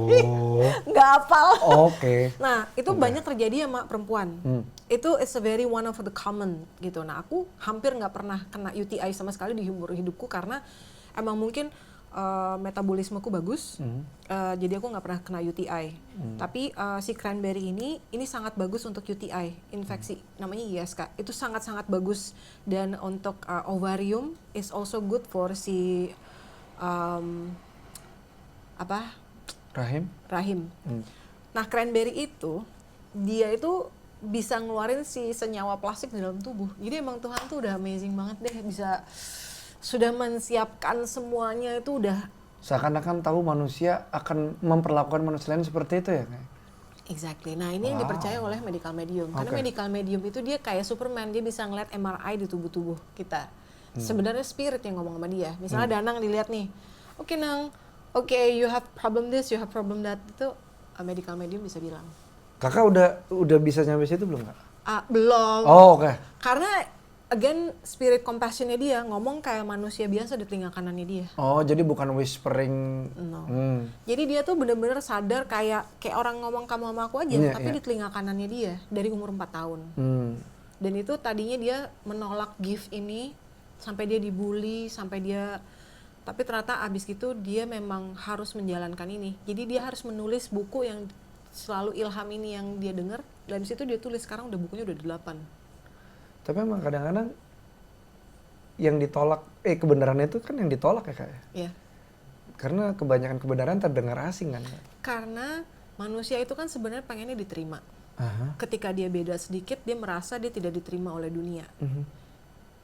nggak hafal. Oke. Nah, itu banyak terjadi sama perempuan. Itu is a very one of the common gitu. Nah, aku hampir nggak pernah kena UTI sama sekali di umur hidupku karena emang mungkin metabolismeku bagus. Jadi aku nggak pernah kena UTI. Tapi si cranberry ini sangat bagus untuk UTI, infeksi. Namanya ISK. Itu sangat-sangat bagus. Dan untuk ovarium is also good for si rahim. Nah, cranberry itu dia itu bisa ngeluarin si senyawa plastik di dalam tubuh. Jadi emang Tuhan tuh udah amazing banget deh, sudah mensiapkan semuanya itu udah. Seakan-akan tahu manusia akan memperlakukan manusia lain seperti itu ya? Exactly. Nah, ini yang dipercaya oleh medical medium. Karena medical medium itu dia kayak Superman, dia bisa ngeliat MRI di tubuh-tubuh kita. Sebenarnya spirit yang ngomong sama dia. Misalnya Danang dilihat nih, oke Nang, you have problem this, you have problem that, itu medical medium bisa bilang. Kakak udah bisa nyampe situ belum Kak? Belum. Oh, oke. Karena again spirit compassion-nya dia ngomong kayak manusia biasa di telinga kanannya dia. Oh, jadi bukan whispering. No. Jadi dia tuh bener-bener sadar kayak orang ngomong kamu sama aku aja, tapi di telinga kanannya dia dari umur 4 tahun. Dan itu tadinya dia menolak gift ini sampai dia dibully, tapi ternyata abis gitu dia memang harus menjalankan ini. Jadi dia harus menulis buku yang selalu ilham ini yang dia dengar. Dan situ dia tulis, sekarang udah bukunya udah 8. Tapi emang kadang-kadang yang ditolak, kebenaran itu kan yang ditolak ya Kak ya? Iya. Karena kebanyakan kebenaran terdengar asing kan Kak? Karena manusia itu kan sebenarnya pengennya diterima. Ketika dia beda sedikit, dia merasa dia tidak diterima oleh dunia.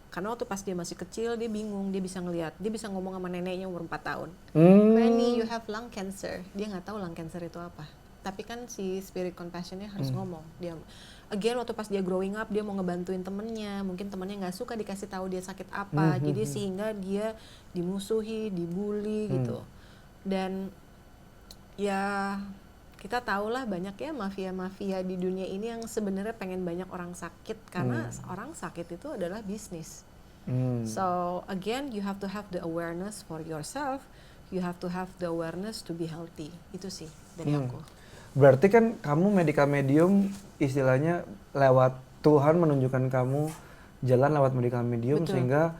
Karena waktu pas dia masih kecil, dia bingung, dia bisa ngelihat, dia bisa ngomong sama neneknya umur 4 tahun. Granny, you have lung cancer. Dia nggak tahu lung cancer itu apa. Tapi kan si spirit compassion-nya harus ngomong. Dia, again, waktu pas dia growing up, dia mau ngebantuin temennya. Mungkin temennya nggak suka dikasih tahu dia sakit apa. Jadi sehingga dia dimusuhi, dibully gitu. Dan ya kita tahulah banyak ya mafia-mafia di dunia ini yang sebenarnya pengen banyak orang sakit karena orang sakit itu adalah bisnis. So again, you have to have the awareness for yourself, you have to have the awareness to be healthy. Itu sih dari aku. Berarti kan kamu medical medium istilahnya lewat Tuhan menunjukkan kamu jalan lewat medical medium. Betul. Sehingga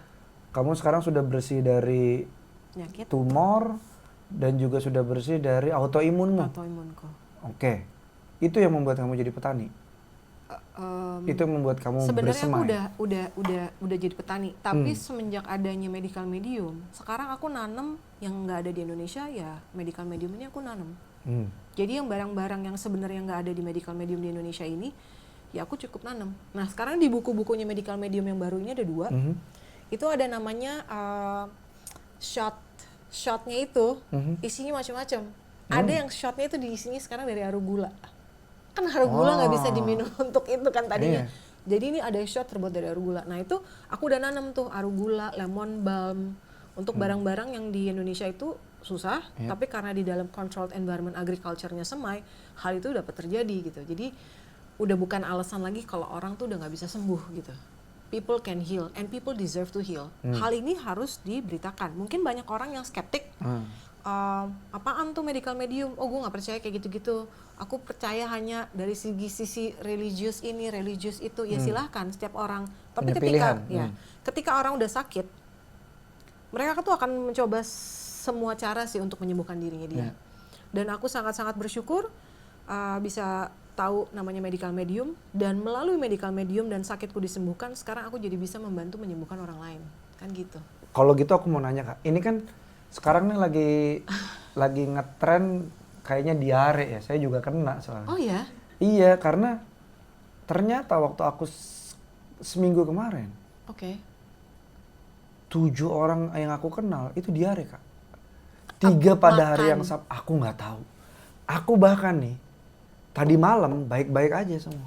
kamu sekarang sudah bersih dari penyakit, tumor, dan juga sudah bersih dari autoimunmu. Autoimunku. Oke. Itu yang membuat kamu jadi petani. Itu yang membuat kamu sebenarnya bersemai. aku udah jadi petani, tapi semenjak adanya medical medium, sekarang aku nanam yang nggak ada di Indonesia, ya medical medium ini aku nanam. Jadi yang barang-barang yang sebenarnya nggak ada di medical medium di Indonesia ini, ya aku cukup nanam. Nah, sekarang di buku-bukunya medical medium yang baru ini ada 2. Itu ada namanya shotnya itu isinya macam-macam. Ada yang shotnya itu diisinya sekarang dari arugula. Kan arugula nggak bisa diminum untuk itu kan tadinya. Jadi ini ada shot terbuat dari arugula. Nah itu aku udah nanam tuh arugula, lemon balm untuk barang-barang yang di Indonesia itu susah. Tapi karena di dalam controlled environment agriculture-nya Semai, hal itu dapat terjadi gitu. Jadi udah bukan alasan lagi kalau orang tuh udah nggak bisa sembuh gitu. People can heal and people deserve to heal. Hal ini harus diberitakan. Mungkin banyak orang yang skeptik. apaan tuh medical medium? Oh, gue nggak percaya kayak gitu-gitu. Aku percaya hanya dari sisi religius ini, religius itu. Ya silahkan setiap orang. Tapi Punya ketika pilihan. ketika orang udah sakit, mereka tuh akan mencoba semua cara sih untuk menyembuhkan dirinya dia. Dan aku sangat-sangat bersyukur bisa tahu namanya medical medium, dan melalui medical medium dan sakitku disembuhkan, sekarang aku jadi bisa membantu menyembuhkan orang lain, kan gitu. Kalau gitu aku mau nanya Kak, ini kan sekarang nih lagi ngetren kayaknya diare ya, saya juga kena soalnya. Oh ya? Iya, karena ternyata waktu aku seminggu kemarin, Oke. 7 orang yang aku kenal itu diare Kak. 3 pada hari yang sama, aku nggak tahu. Aku bahkan nih, tadi malam baik-baik aja semua.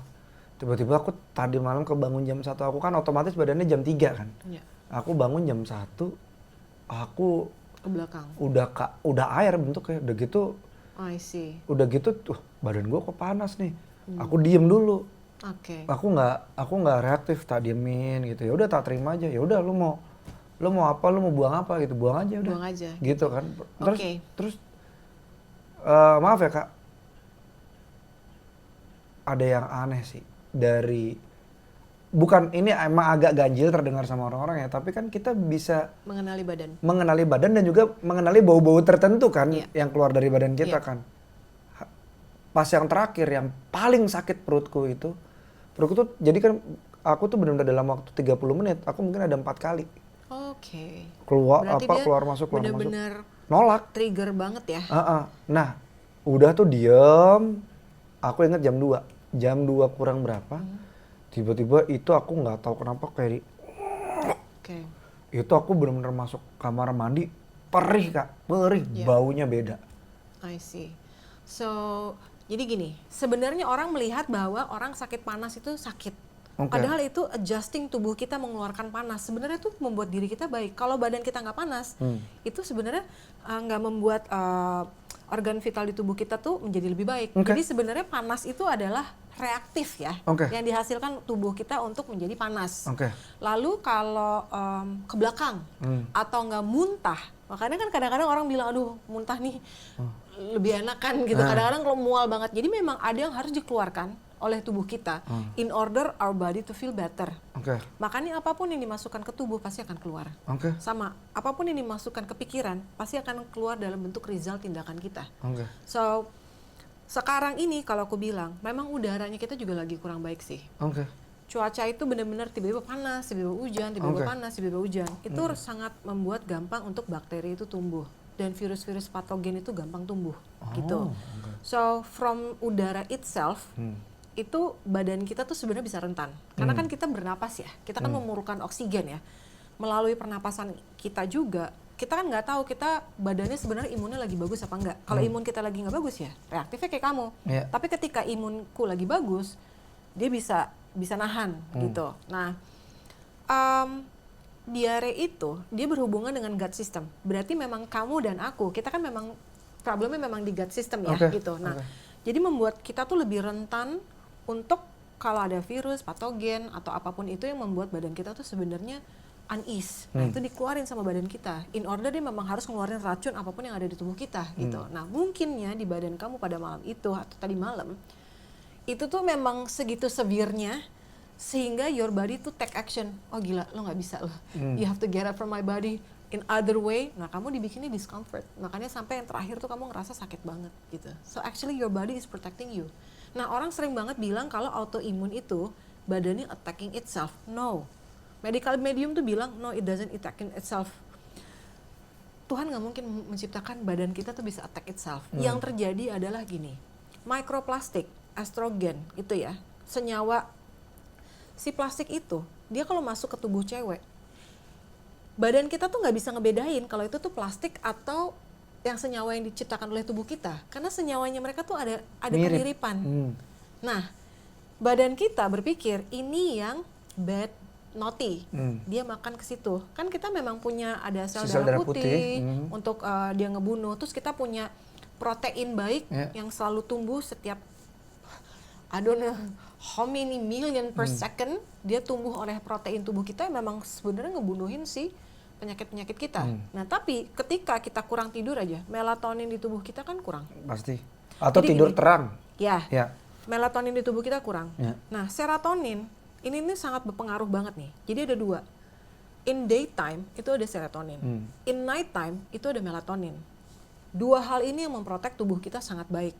Tiba-tiba aku tadi malam kebangun jam 1, aku kan otomatis badannya jam 3 kan. Ya. Aku bangun jam 1, aku Ke belakang. udah air bentuknya, udah gitu. I see. Udah gitu tuh badan gua kok panas nih. Aku diem dulu. Oke. Aku nggak reaktif, tak diemin gitu. Ya udah tak terima aja. Ya udah lu mau apa, lu mau buang apa gitu, buang aja udah. Buang aja. Gitu kan. Oke. Terus maaf ya Kak. Ada yang aneh sih dari, bukan ini emang agak ganjil terdengar sama orang-orang ya, tapi kan kita bisa Mengenali badan dan juga mengenali bau-bau tertentu kan yang keluar dari badan kita Iya. kan. Pas yang terakhir yang paling sakit perutku tuh jadi kan aku tuh benar-benar dalam waktu 30 menit aku mungkin ada 4 kali Oke. keluar Berarti dia keluar masuk bener-bener nolak. trigger banget ya. Nah udah tuh diem, aku inget jam 2 kurang berapa, tiba-tiba itu aku nggak tahu kenapa kayak Oke. itu aku benar-benar masuk kamar mandi, perih Kak, baunya beda. I see. So, jadi gini, sebenarnya orang melihat bahwa orang sakit panas itu sakit. Padahal itu adjusting tubuh kita mengeluarkan panas. Sebenarnya itu membuat diri kita baik. Kalau badan kita nggak panas, itu sebenarnya nggak membuat organ vital di tubuh kita tuh menjadi lebih baik. Jadi sebenarnya panas itu adalah reaktif ya, yang dihasilkan tubuh kita untuk menjadi panas. Lalu kalau ke belakang atau nggak muntah, makanya kan kadang-kadang orang bilang, aduh muntah nih lebih enak kan gitu. Kadang-kadang kalau mual banget, jadi memang ada yang harus dikeluarkan oleh tubuh kita in order our body to feel better. Makanya apapun yang dimasukkan ke tubuh pasti akan keluar. Sama, apapun yang dimasukkan ke pikiran pasti akan keluar dalam bentuk result tindakan kita. So, sekarang ini kalau aku bilang, memang udaranya kita juga lagi kurang baik sih. Cuaca itu benar-benar tiba-tiba panas, tiba-tiba hujan, tiba-tiba panas, tiba-tiba hujan. Itu sangat membuat gampang untuk bakteri itu tumbuh. Dan virus-virus patogen itu gampang tumbuh gitu. So, from udara itself, itu badan kita tuh sebenarnya bisa rentan. Karena kan kita bernapas ya, kita kan memerlukan oksigen ya. Melalui pernapasan kita juga, kita kan nggak tahu kita badannya sebenarnya imunnya lagi bagus apa enggak. Kalau imun kita lagi nggak bagus ya, reaktifnya kayak kamu. Tapi ketika imunku lagi bagus, dia bisa nahan gitu. Nah, diare itu dia berhubungan dengan gut system. Berarti memang kamu dan aku, kita kan memang problemnya memang di gut system ya gitu. Nah, jadi membuat kita tuh lebih rentan untuk kalau ada virus, patogen atau apapun itu yang membuat badan kita tuh sebenarnya unease. Nah, itu dikeluarin sama badan kita. In order dia memang harus ngeluarin racun apapun yang ada di tubuh kita gitu. Nah, mungkinnya di badan kamu pada malam itu atau tadi malam itu tuh memang segitu sevirnya sehingga your body tuh take action. Oh gila, lo nggak bisa lo. You have to get up from my body in other way. Nah, kamu dibikinnya discomfort. Makanya sampai yang terakhir tuh kamu ngerasa sakit banget gitu. So actually your body is protecting you. Nah, orang sering banget bilang kalau autoimun itu badannya attacking itself. No. Medical medium tuh bilang no, it doesn't attacking itself. Tuhan nggak mungkin menciptakan badan kita tuh bisa attack itself. Yang terjadi adalah gini. Microplastik, estrogen itu ya, senyawa si plastik itu, dia kalau masuk ke tubuh cewek, badan kita tuh nggak bisa ngebedain kalau itu tuh plastik atau yang senyawa yang diciptakan oleh tubuh kita, karena senyawanya mereka tuh ada kemiripan. Nah, badan kita berpikir ini yang bad naughty, dia makan ke situ. Kan kita memang punya ada sel darah putih untuk dia ngebunuh. Terus kita punya protein baik yang selalu tumbuh setiap I don't know how many million per second, dia tumbuh oleh protein tubuh kita yang memang sebenarnya ngebunuhin si penyakit-penyakit kita. Nah, tapi ketika kita kurang tidur aja, melatonin di tubuh kita kan kurang. Pasti. Atau Jadi tidur gini, terang. Ya, Ya. melatonin di tubuh kita kurang. Ya. Nah, serotonin ini sangat berpengaruh banget nih. Jadi ada dua. In daytime itu ada serotonin. In nighttime itu ada melatonin. Dua hal ini yang memprotek tubuh kita sangat baik.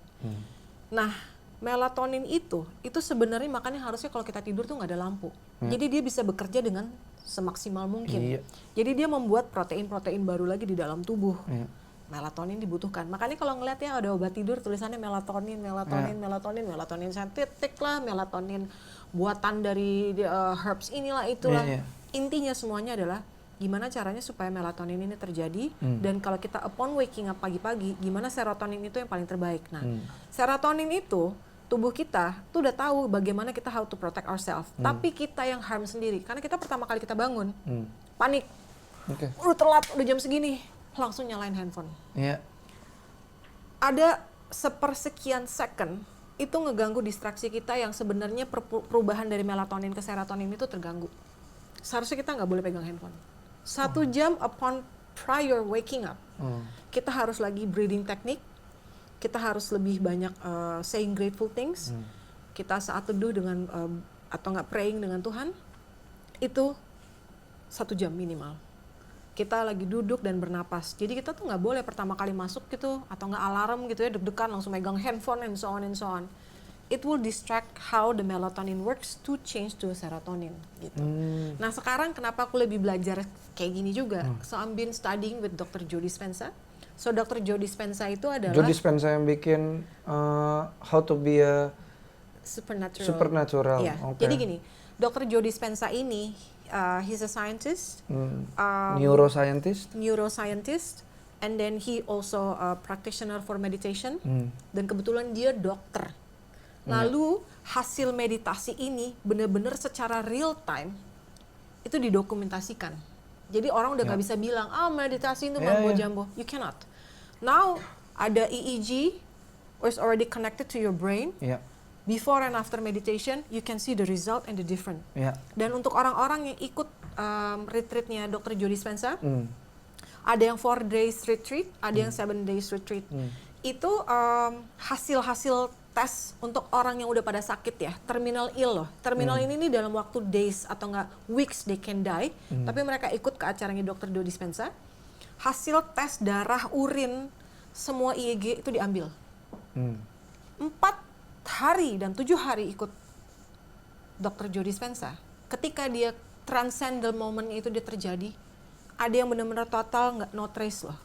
Nah, melatonin itu sebenarnya makanya harusnya kalau kita tidur tuh nggak ada lampu. Jadi dia bisa bekerja dengan semaksimal mungkin. Iya. Jadi dia membuat protein-protein baru lagi di dalam tubuh. Iya. Melatonin dibutuhkan. Makanya kalau ngeliat ya ada obat tidur tulisannya melatonin sintetik lah, melatonin buatan dari herbs inilah itulah. Iya. Intinya semuanya adalah gimana caranya supaya melatonin ini terjadi dan kalau kita upon waking up pagi-pagi, gimana serotonin itu yang paling terbaik. Nah, serotonin itu tubuh kita tuh udah tahu bagaimana kita how to protect ourselves. Tapi kita yang harm sendiri karena kita pertama kali kita bangun panik. Oke. Udah telat, udah jam segini, langsung nyalain handphone. Iya. Ada sepersekian second itu ngeganggu distraksi kita yang sebenarnya perubahan dari melatonin ke serotonin itu terganggu. Seharusnya kita nggak boleh pegang handphone. 1 jam upon prior waking up, kita harus lagi breathing technique, kita harus lebih banyak saying grateful things, kita saat teduh dengan atau nggak praying dengan Tuhan, itu 1 jam minimal. Kita lagi duduk dan bernapas. Jadi kita tuh nggak boleh pertama kali masuk gitu atau nggak alarm gitu ya deg-degan langsung megang handphone and so on and so on. It will distract how the melatonin works to change to serotonin gitu. Nah sekarang kenapa aku lebih belajar kayak gini juga? So I'm been studying with Dr. Joe Dispenza. So Dr. Joe Dispenza itu adalah Joe Dispenza yang bikin How to be a Supernatural. Ya. Okay. Jadi gini, Dr. Joe Dispenza ini he's a scientist, neuroscientist, and then he also a practitioner for meditation. Dan kebetulan dia dokter. Lalu hasil meditasi ini benar-benar secara real time itu didokumentasikan. Jadi orang udah nggak bisa bilang meditasi itu mambo jambo. You cannot. Now ada EEG was already connected to your brain. Before and after meditation, you can see the result and the difference. Dan untuk orang-orang yang ikut retreatnya Dr. Joe Dispenza, ada yang 4 days retreat, ada yang 7 days retreat. Itu hasil-hasil tes untuk orang yang udah pada sakit ya, terminal ill loh. Terminal ini nih dalam waktu days atau enggak weeks they can die, tapi mereka ikut ke acaranya Dr. Joe Dispenza. Hasil tes darah, urin, semua IEG itu diambil. 4 hari dan 7 hari ikut Dr. Joe Dispenza. Ketika dia transcendent moment itu dia terjadi, ada yang benar-benar total no trace loh.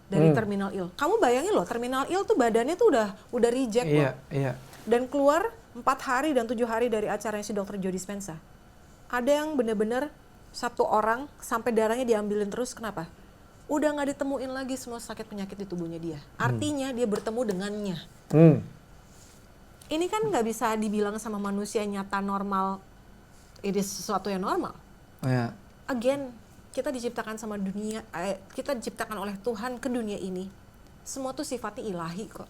Dari terminal ill. Kamu bayangin loh, terminal ill tuh badannya tuh udah reject loh. Dan keluar 4 hari dan 7 hari dari acaranya si Dr. Joe Dispenza. Ada yang benar-benar 1 orang sampai darahnya diambilin terus, kenapa? Udah nggak ditemuin lagi semua sakit penyakit di tubuhnya dia. Artinya dia bertemu dengannya. Ini kan nggak bisa dibilang sama manusia nyata normal, ini sesuatu yang normal. Again, kita diciptakan sama dunia, kita diciptakan oleh Tuhan ke dunia ini. Semua tuh sifatnya ilahi kok.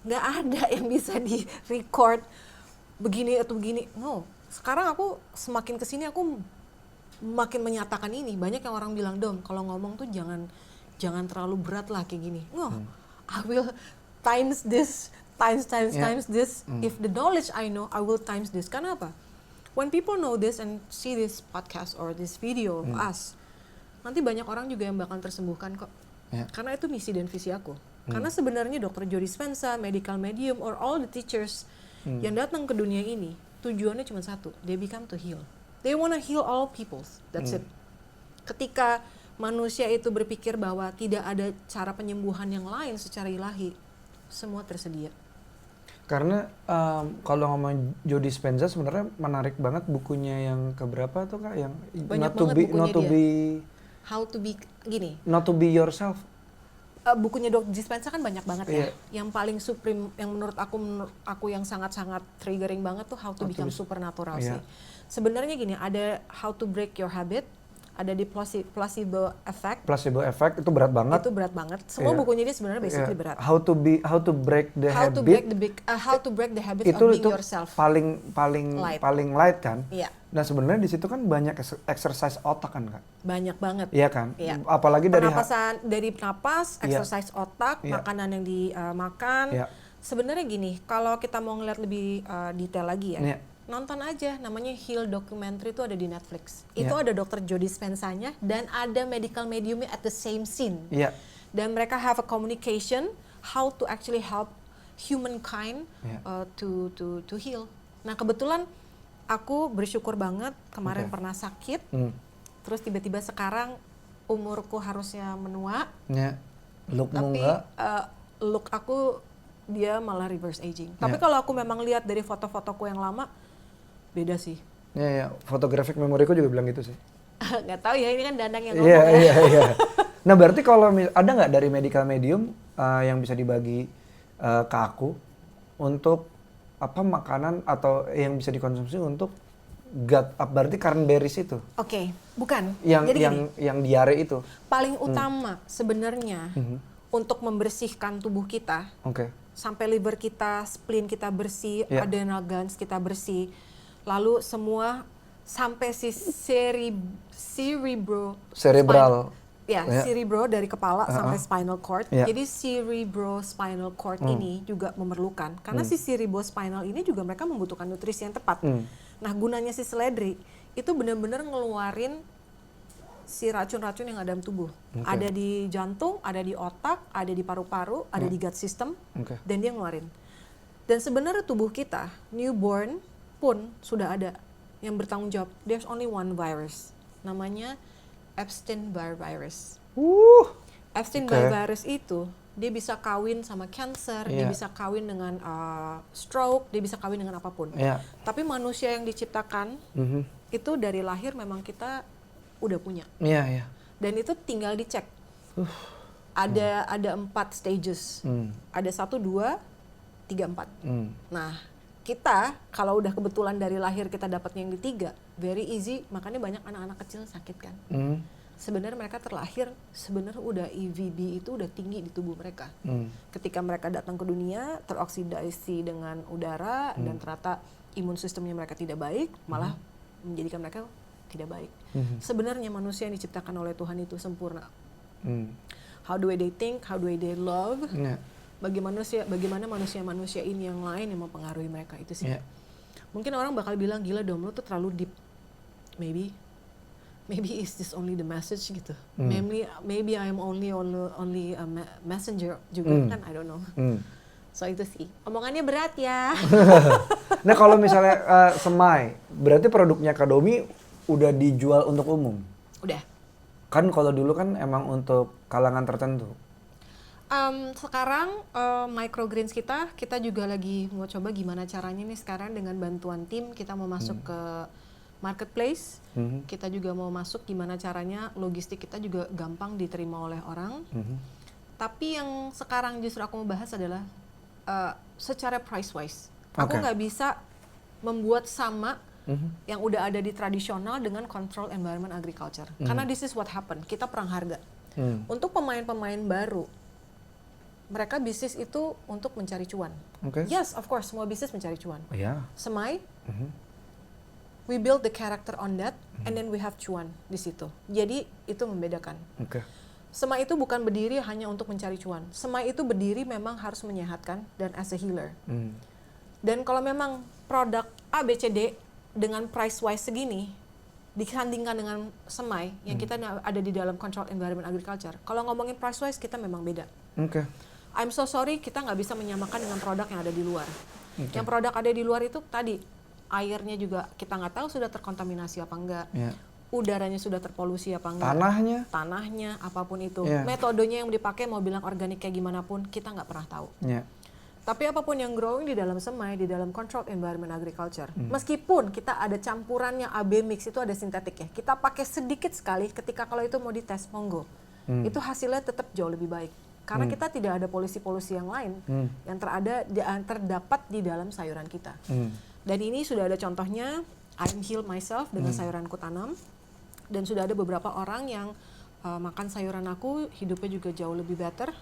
Nggak ada yang bisa di record begini atau begini. No. Sekarang aku semakin kesini aku makin menyatakan ini. Banyak yang orang bilang, Dom, kalau ngomong tuh jangan terlalu berat lah kayak gini. No, I will times this, times this. If the knowledge I know, I will times this. Karena apa? When people know this and see this podcast or this video of us, nanti banyak orang juga yang bakal tersembuhkan kok. Karena itu misi dan visi aku. Karena sebenarnya Dr. Joe Dispenza, medical medium, or all the teachers yang datang ke dunia ini, tujuannya cuma satu, they become to heal. They wanna heal all peoples, that's it. Ketika manusia itu berpikir bahwa tidak ada cara penyembuhan yang lain secara ilahi, semua tersedia. Karena kalau ngomong Joe Dispenza sebenarnya menarik banget bukunya yang keberapa tuh Kak, yang Banyak How to be gini. Not to be yourself. Bukunya Dr. Dispenza kan banyak banget ya. Yang paling supreme yang menurut aku yang sangat-sangat triggering banget tuh How to Become Supernatural sih. Sebenarnya gini, ada How to Break Your Habit, ada di placebo effect. Placebo effect itu berat banget. Itu berat banget. Semua bukunya dia sebenarnya basically berat. How to break the How to break the habit of being itu yourself. paling light kan. Iya. Nah sebenarnya di situ kan banyak exercise otak kan Kak. Banyak banget. Iya kan. Iya. Apalagi dari napas, exercise otak, makanan yang dimakan. Iya. Sebenarnya gini, kalau kita mau ngeliat lebih detail lagi ya. Iya. Nonton aja, namanya Heal documentary itu ada di Netflix. Itu ada Dr. Joe Dispenza-nya dan ada medical mediumnya at the same scene. Iya. Dan mereka have a communication how to actually help humankind to heal. Nah kebetulan aku bersyukur banget kemarin pernah sakit, terus tiba-tiba sekarang umurku harusnya menua. Iya. Tapi look aku dia malah reverse aging. Tapi kalau aku memang lihat dari foto-fotoku yang lama, beda sih. Iya. Photographic memoriku juga bilang gitu sih. Nggak tahu ya, ini kan Danang yang ngomong Iya. Nah berarti kalau ada nggak dari medical medium yang bisa dibagi ke aku untuk apa makanan atau yang bisa dikonsumsi untuk gut up, berarti cranberries itu? Oke, bukan. Jadi yang diare itu? Paling utama sebenarnya untuk membersihkan tubuh kita, sampai liver kita, spleen kita bersih, adrenal glands kita bersih, lalu semua sampai si cerebral dari kepala sampai spinal cord. Jadi cerebrospinal cord ini juga memerlukan, karena si cerebrospinal ini juga mereka membutuhkan nutrisi yang tepat. Nah gunanya si seledri itu benar-benar ngeluarin si racun-racun yang ada dalam tubuh. Ada di jantung, ada di otak, ada di paru-paru, ada di gut system, dan dia ngeluarin. Dan sebenarnya tubuh kita, newborn pun sudah ada yang bertanggung jawab. There's only one virus, namanya Epstein-Barr virus. Epstein-Barr virus itu dia bisa kawin sama cancer, dia bisa kawin dengan stroke, dia bisa kawin dengan apapun. Tapi manusia yang diciptakan itu dari lahir memang kita udah punya. Dan itu tinggal dicek. Ada 4 stages. Ada 1, 2, 3, 4. Nah, kita kalau udah kebetulan dari lahir kita dapatnya yang di 3, very easy, makanya banyak anak-anak kecil sakit kan. Sebenarnya mereka terlahir sebenarnya udah EVB itu udah tinggi di tubuh mereka. Ketika mereka datang ke dunia teroksidasi dengan udara dan ternyata imun sistemnya mereka tidak baik, malah menjadikan mereka tidak baik. Sebenarnya manusia yang diciptakan oleh Tuhan itu sempurna. How do they think? How do they love? Bagaimana manusia-manusia ini yang lain yang mempengaruhi mereka itu sih. Mungkin orang bakal bilang gila dong lo tuh terlalu deep. Maybe is this only the message gitu. Maybe I am only a messenger juga kan, I don't know. So itu sih. Omongannya berat ya. Nah kalau misalnya semai, berarti produknya Kak Domi udah dijual untuk umum? Udah. Kan kalau dulu kan emang untuk kalangan tertentu. Sekarang microgreens kita juga lagi mau coba gimana caranya nih sekarang dengan bantuan tim kita mau masuk ke marketplace. Kita juga mau masuk gimana caranya logistik kita juga gampang diterima oleh orang. Tapi yang sekarang justru aku mau bahas adalah secara price wise. Aku nggak bisa membuat sama yang udah ada di tradisional dengan control environment agriculture. Karena this is what happen, kita perang harga. Untuk pemain-pemain baru, mereka bisnis itu untuk mencari cuan. Yes, of course, semua bisnis mencari cuan. Semai, we build the character on that, and then we have cuan di situ. Jadi itu membedakan. Semai itu bukan berdiri hanya untuk mencari cuan. Semai itu berdiri memang harus menyehatkan dan as a healer. Dan kalau memang produk A, B, C, D dengan price wise segini, disandingkan dengan semai yang kita ada di dalam control environment agriculture. Kalau ngomongin price wise kita memang beda. I'm so sorry kita nggak bisa menyamakan dengan produk yang ada di luar. Yang produk ada di luar itu tadi airnya juga kita nggak tahu sudah terkontaminasi apa enggak. Udaranya sudah terpolusi apa enggak. Tanahnya apapun itu. Metodenya yang dipakai mau bilang organik kayak gimana pun kita nggak pernah tahu. Tapi apapun yang growing di dalam semai, di dalam controlled environment agriculture, meskipun kita ada campurannya AB mix itu ada sintetik ya, kita pakai sedikit sekali ketika kalau itu mau dites, monggo. Itu hasilnya tetap jauh lebih baik. Karena kita tidak ada polusi-polusi yang lain yang terdapat di dalam sayuran kita. Dan ini sudah ada contohnya, I'm heal myself dengan sayuranku tanam. dan sudah ada beberapa orang yang makan sayuran aku hidupnya juga jauh lebih better,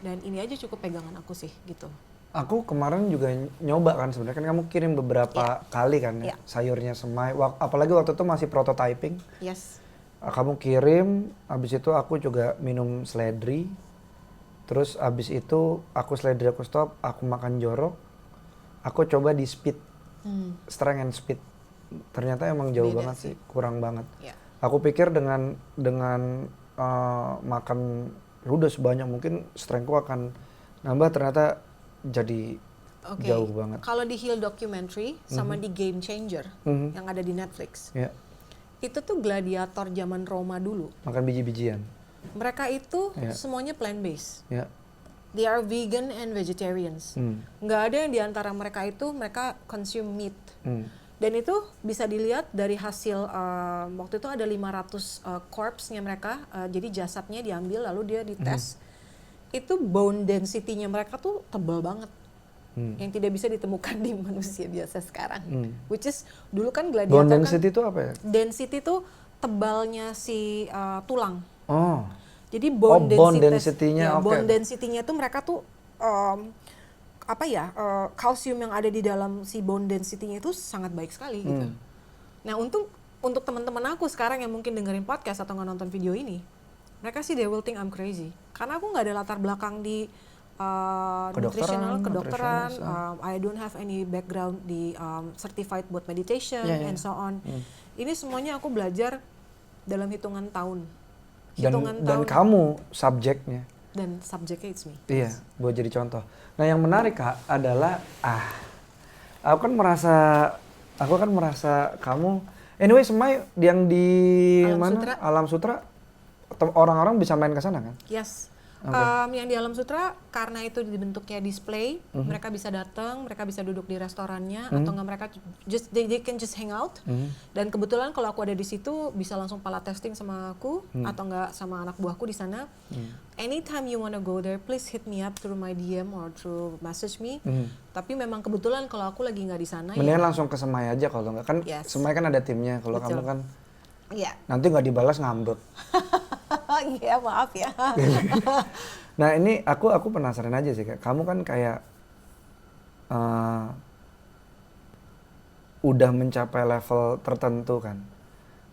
dan ini aja cukup pegangan aku sih gitu. Aku kemarin juga nyoba kan sebenarnya, kan kamu kirim beberapa kali kan ya, sayurnya semai. Apalagi waktu itu masih prototyping. Yes. Kamu kirim, habis itu aku juga minum seledri. Terus habis itu aku seledri aku stop, aku makan jorok. Aku coba di speed, strength and speed. Ternyata emang jauh Beda banget sih. sih, kurang banget. Yeah. Aku pikir dengan makan udah sebanyak mungkin strengthku akan nambah, ternyata jadi jauh banget. Kalau di Heal Documentary sama di Game Changer yang ada di Netflix, itu tuh gladiator zaman Roma dulu. Makan biji-bijian. Mereka itu semuanya plant based. Yeah. They are vegan and vegetarians. Nggak ada yang diantara mereka itu mereka consume meat. Dan itu bisa dilihat dari hasil waktu itu ada 500 corpse-nya mereka, jadi jasadnya diambil lalu dia dites. Itu bone density-nya mereka tuh tebal banget. Yang tidak bisa ditemukan di manusia biasa sekarang. Which is dulu kan gladiator Bone density itu apa ya? Density itu tebalnya si tulang. Oh. Jadi bone density-nya bone density-nya tuh mereka tuh kalsium yang ada di dalam si bone density-nya itu sangat baik sekali gitu. Nah, untuk teman-teman aku sekarang yang mungkin dengerin podcast atau nggak nonton video ini, mereka sih they will think I'm crazy. Karena aku nggak ada latar belakang di kedokteran, I don't have any background di certified buat meditation and so on. Ini semuanya aku belajar dalam hitungan tahun. Dan kamu subjeknya. Dan subjeknya it's me. Iya, buat jadi contoh. Nah, yang menarik Kak adalah aku kan merasa kamu anyway semai yang di Alam Sutra orang-orang bisa main ke sana kan? Yes. Yang di Alam Sutra karena itu dibentuknya display, mereka bisa datang, mereka bisa duduk di restorannya atau nggak mereka they can just hang out. Dan kebetulan kalau aku ada di situ bisa langsung pala testing sama aku atau nggak sama anak buahku di sana. Anytime you wanna go there, please hit me up through my DM or through message me. Tapi memang kebetulan kalau aku lagi nggak di sana mendingan langsung ke Semai aja kalau nggak kan. Semai kan ada timnya, kalau kamu kan nanti nggak dibalas ngambek. Iya, maaf ya. Nah, ini aku penasaran aja sih, Kak. Kamu kan kayak udah mencapai level tertentu kan.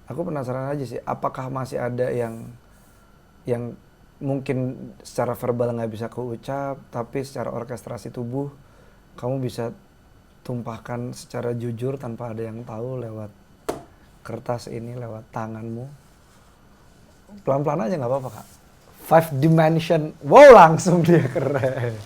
Aku penasaran aja sih, apakah masih ada yang mungkin secara verbal nggak bisa keucap, tapi secara orkestrasi tubuh kamu bisa tumpahkan secara jujur tanpa ada yang tahu lewat kertas ini, lewat tanganmu. Pelan-pelan aja nggak apa-apa Kak. 5 dimension, wow langsung dia keren.